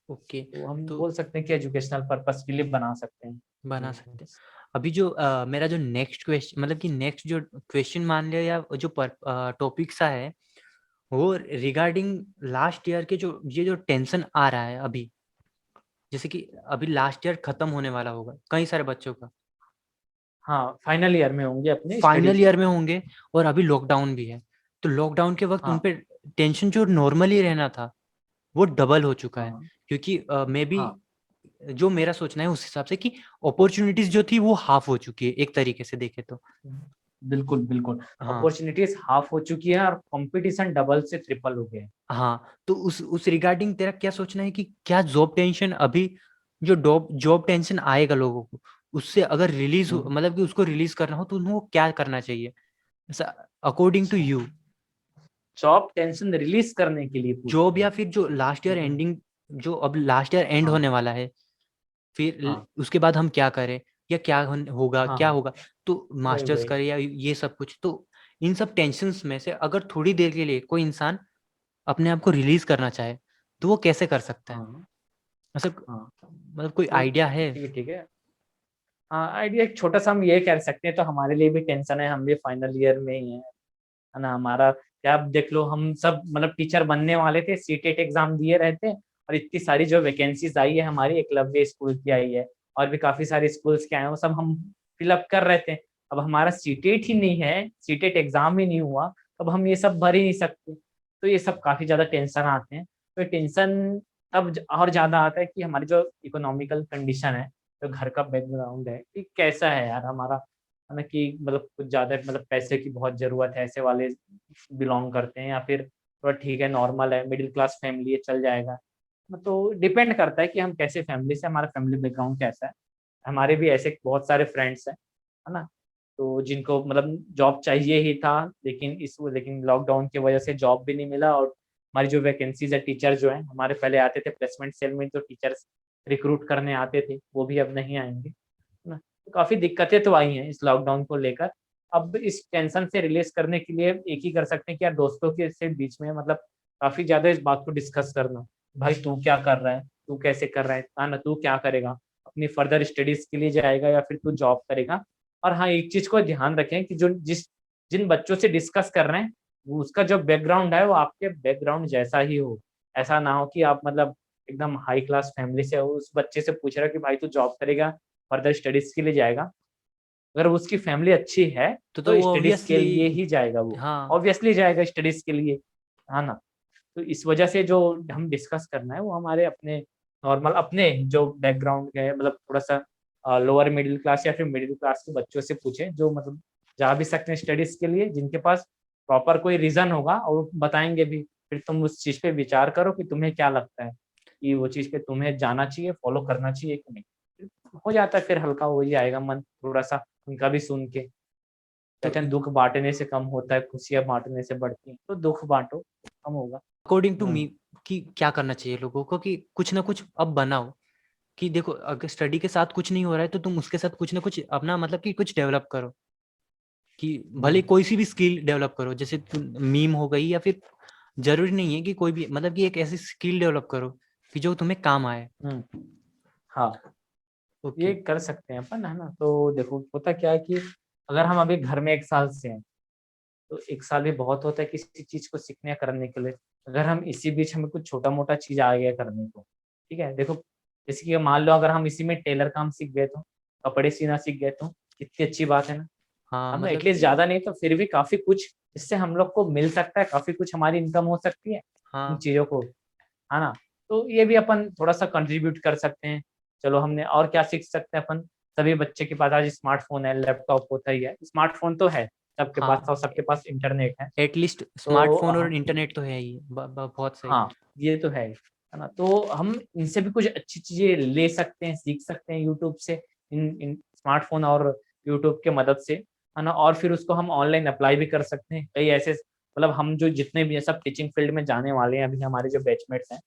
ओके, तो हम तो बोल सकते हैं कि एजुकेशनल पर्पज़ के लिए बना सकते हैं। बना सकते हैं। मीम्स। अभी जो मेरा जो नेक्स्ट मतलब कि नेक्स्ट जो क्वेश्चन मान लिया या जो टॉपिक सा है, वो रिगार्डिंग लास्ट ईयर के जो ये जो टेंशन आ रहा है अभी, जैसे कि अभी लास्ट ईयर खत्म होने वाला होगा, कई सारे बच्चों का। हाँ, फाइनल ईयर में होंगे अपने फाइनल स्टडीज़। ईयर में होंगे और अभी लॉकडाउन भी है। तो लॉकडाउन के वक़्त उन हाँ, पे टेंशन जो नॉर्मली रहना था, वो डबल हो चुका है। हाँ, क्योंकि मेबी हाँ। जो मेरा सोचना है उस हिसाब से कि अपॉर्च्युनिटीज़ जो थी वो हाफ़ हो चुकी है, एक तरीके से देखें तो। बिल्कुल, बिल्कुल। हाँ, अपॉर्च्युनिटीज़ हाफ़ हो चुकी है और कॉम्पिटिशन डबल से ट्रिपल हो गया है। हाँ, तो उस रिगार्डिंग तेरा क्या सोचना है कि क्या जॉब टेंशन अभी जो डॉब जॉब टेंशन आएगा लोगों को, उससे अगर रिलीज़ हो हुँ, मतलब कि उसको रिलीज़ करना हो तो उनको क्या करना चाहिए? ऐसा अकॉर्डिंग टू अच्छा। यू जॉब टेंशन रिलीज़ करने के लिए पूछ जॉब रहे या हो? फिर जो लास्ट ईयर हुँ, एंडिंग जो अब लास्ट ईयर एंड हाँ, होने वाला है, फिर हाँ, उसके बाद हम क्या करें? या क्या होगा, हाँ, क्या हाँ। होगा? तो वही, मास्टर्स वही। करें या ये सब कुछ, तो इन सब टेंशन्स में से अगर थोड़ी देर के लिए कोई इंसान अपने आप को रिलीज़ करना चाहे, तो वो कैसे कर सकता है? हाँ, मतलब हाँ। कोई तो आइडिया है? ठीक है, ठीक है। हाँ, आइडिया एक छोटा-सा हम ये कह सकते हैं तो हमारे लिए भी टेंशन है, हम भी फाइनल ईयर में ही हैं, है ना? हमारा क्या अब देख लो हम सब मतलब टीचर बनने वाले थे, सीटेट एग्ज़ाम दिए रहते हैं और इतनी सारी जो वैकेंसीज़ आई है हमारी एकलव्य स्कूल की आई है और भी काफ़ी सारे स्कूल्स के आए हैं, वो सब हम फिल अप कर रहे थे। अब हमारा सीटेट ही नहीं है, सीटेट एग्ज़ाम ही नहीं हुआ, अब हम ये सब भर ही नहीं सकते। तो ये सब काफ़ी ज़्यादा टेंशन आते हैं। तो टेंशन तब और ज़्यादा आता है कि हमारी जो इकोनॉमिकल कंडीशन है, जो घर का बैकग्राउंड है कि कैसा है यार हमारा, है ना? कि मतलब कुछ ज़्यादा मतलब पैसे की बहुत ज़रूरत है, ऐसे वाले बिलॉन्ग करते हैं या फिर थोड़ा ठीक है, नॉर्मल है, मिडल क्लास फैमिली है, चल जाएगा। तो डिपेंड करता है कि हम कैसे फैमिली से हमारा फैमिली बैकग्राउंड कैसा है। हमारे भी ऐसे बहुत सारे फ्रेंड्स हैं, है ना? तो जिनको मतलब जॉब चाहिए ही था, लेकिन लॉकडाउन की वजह से जॉब भी नहीं मिला, और हमारी जो वैकेंसीज है, टीचर जो है हमारे पहले आते थे प्लेसमेंट सेल में, जो टीचर्स रिक्रूट करने आते थे वो भी अब नहीं आएंगे, है ना। तो काफ़ी दिक्कतें तो आई हैं इस लॉकडाउन को लेकर। अब इस टेंशन से रिलीज़ करने के लिए एक ही कर सकते हैं कि यार दोस्तों के से बीच में मतलब काफ़ी ज़्यादा इस बात को डिस्कस करना। भाई तू क्या कर रहा है? तू कैसे कर रहा है ना? तू क्या करेगा? अपनी फर्दर स्टडीज़ के लिए जाएगा या फिर तू जॉब करेगा? और हाँ, एक चीज़ को ध्यान रखें कि जो जिन बच्चों से डिस्कस कर रहे हैं, वो उसका जो बैकग्राउंड है वो आपके बैकग्राउंड जैसा ही हो। ऐसा ना हो कि आप मतलब एकदम हाई क्लास फैमिली से हो, उस बच्चे से पूछ रहे हो कि भाई तू जॉब करेगा, फर्दर स्टडीज़ के लिए जाएगा? अगर उसकी फैमिली अच्छी है, तो तो वो स्टडीज़ के ऑब्वियसली लिए ही जाएगा वो। हाँ, ऑब्वियसली जाएगा स्टडीज़ के लिए, है ना? तो इस वजह से जो हम डिस्कस करना है वो हमारे अपने नॉर्मल अपने जो बैकग्राउंड के है, मतलब थोड़ा-सा लोअर मिडल क्लास या फिर मिडल क्लास के बच्चों से पूछें, जो मतलब जा भी सकते हैं स्टडीज़ के लिए, जिनके पास प्रॉपर कोई रीज़न होगा और वो बताएँगे भी। फिर तुम उस चीज़ पे विचार करो कि तुम्हें क्या लगता है, कि वो चीज़ पे तुम्हें जाना चाहिए, फॉलो करना चाहिए कि नहीं? हो जाता है फिर हल्का हो ही जाएगा मन थोड़ा-सा उनका भी सुन के। तो कहते हैं दुःख बाँटने से कम होता है, खुशियाँ बाँटने से बढ़ती हैं, तो दुःख बाँटो, कम होगा। अकॉर्डिंग टू हुँ। मी कि क्या करना चाहिए लोगों को कि कुछ ना कुछ अब बनाओ कि देखो अगर स्टडी के साथ कुछ नहीं हो रहा है तो तुम उसके साथ कुछ ना कुछ अपना मतलब कि कुछ डेवलप करो कि भले हुँ, कोई सी भी स्किल डेवलप करो जैसे मीम हो गई या फिर जरूरी नहीं है कि कोई भी मतलब कि एक ऐसी स्किल डेवलप करो कि जो तुम्हें काम आए। हुँ, हाँ, ये ओके। कर सकते हैं अपन, है ना? तो देखो होता क्या है कि अगर हम अभी घर में 1 साल से हैं, तो 1 साल भी बहुत होता है किसी चीज़ को सीखने या करने के लिए। अगर हम इसी बीच हमें कुछ छोटा-मोटा चीज़ आ गया करने को, ठीक है? देखो, जैसे कि मान लो अगर हम इसी में टेलर काम सीख गए तो, कपड़े सीना सीख गए तो, कितनी अच्छी बात है ना? हाँ है ना? मतलब एटलीस्ट कि ज़्यादा नहीं तो फिर भी काफ़ी कुछ इससे हम लोग को मिल सकता है, काफ़ी कुछ हमारी इनकम हो सकती है, इन हाँ चीज़ों को, है ना? तो ये भी अपन थोड़ा-सा कंट्रीब्यूट कर सकते हैं। चलो हमने और क्या सीख सकते हैं अपन, सभी बच्चे के पास आज स्मार्टफ़ोन है, लैपटॉप होता ही है। स्मार्टफ़ोन तो है सबके पास, हाँ और सबके पास इंटरनेट है। एटलीस्ट तो स्मार्टफोन और हाँ, इंटरनेट तो है ही बहुत सही। हाँ, ये तो है ना? तो हम इनसे भी कुछ अच्छी चीज़ें ले सकते हैं, सीख सकते हैं यूट्यूब से, इन इन स्मार्टफ़ोन और यूट्यूब के मदद से, है ना? और फिर उसको हम ऑनलाइन अप्लाई भी कर सकते हैं। कई ऐसे मतलब हम जो जितने भी हैं सब टीचिंग फ़ील्ड में जाने वाले हैं, अभी हमारे जो बैचमेट्स हैं।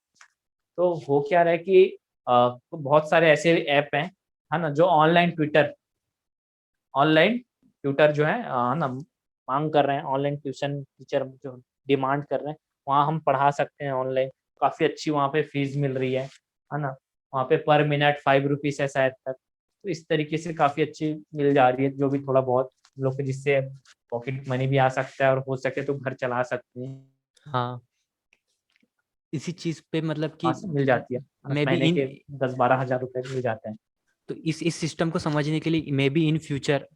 तो हो क्या रहा है कि बहुत सारे ऐसे ऐप हैं, है ना? जो ऑनलाइन ट्यूटर जो है ना माँग कर रहे हैं, ऑनलाइन ट्यूशन टीचर जो डिमांड कर रहे हैं, वहाँ हम पढ़ा सकते हैं ऑनलाइन। काफ़ी अच्छी वहाँ पे फ़ीस मिल रही है ना? वहाँ पे पर मिनट ₹5 है शायद तक। तो इस तरीके से काफ़ी अच्छी मिल जा रही है, जो भी थोड़ा बहुत हम लोग को जिससे पॉकेट मनी भी आ सकता है और हो सके तो घर चला सकते हैं। हाँ इसी चीज पे मतलब कि वहाँ से मिल जाती है ना? मे बी महीने इन के 10-12 हज़ार रुपए मिल जाते हैं। तो इस सिस्टम को समझने के लिए मे बी इन फ्यूचर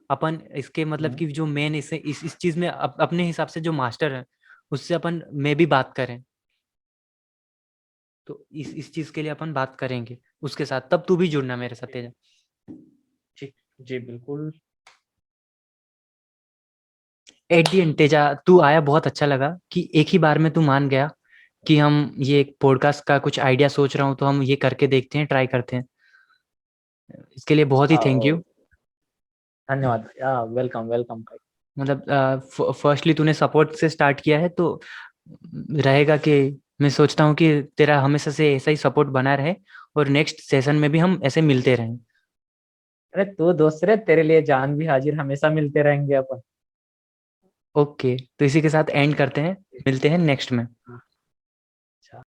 अपन इसके मतलब हुँ। कि जो मेन इस चीज में अपने हिसाब से जो मास्टर है उससे अपन मे बी बात करें तो इस चीज के लिए अपन बात करेंगे उसके साथ तब तू भी जुड़ना मेरे साथ तेजा। जी, जी बिल्कुल। एट दी एंड तेजा तू आया बहुत अच्छा लगा कि एक ही बार में तू मान गया कि हम ये एक पॉडकास्ट का कुछ आइडिया सोच रहा हूँ तो हम ये करके देखते हैं ट्राई करते हैं इसके लिए बहुत ही थैंक यू। धन्यवाद। वेलकम, वेलकम भाई। मतलब फर्स्टली तूने सपोर्ट से स्टार्ट किया है तो रहेगा कि मैं सोचता हूँ कि तेरा हमेशा से ऐसा ही सपोर्ट बना रहे और नेक्स्ट सेशन में भी हम ऐसे मिलते रहें। अरे तू दोस्त रे, तेरे लिए जान भी हाजिर, हमेशा मिलते रहेंगे अपन। ओके तो इसी के साथ एंड करते हैं मिलते हैं नेक्स्ट में।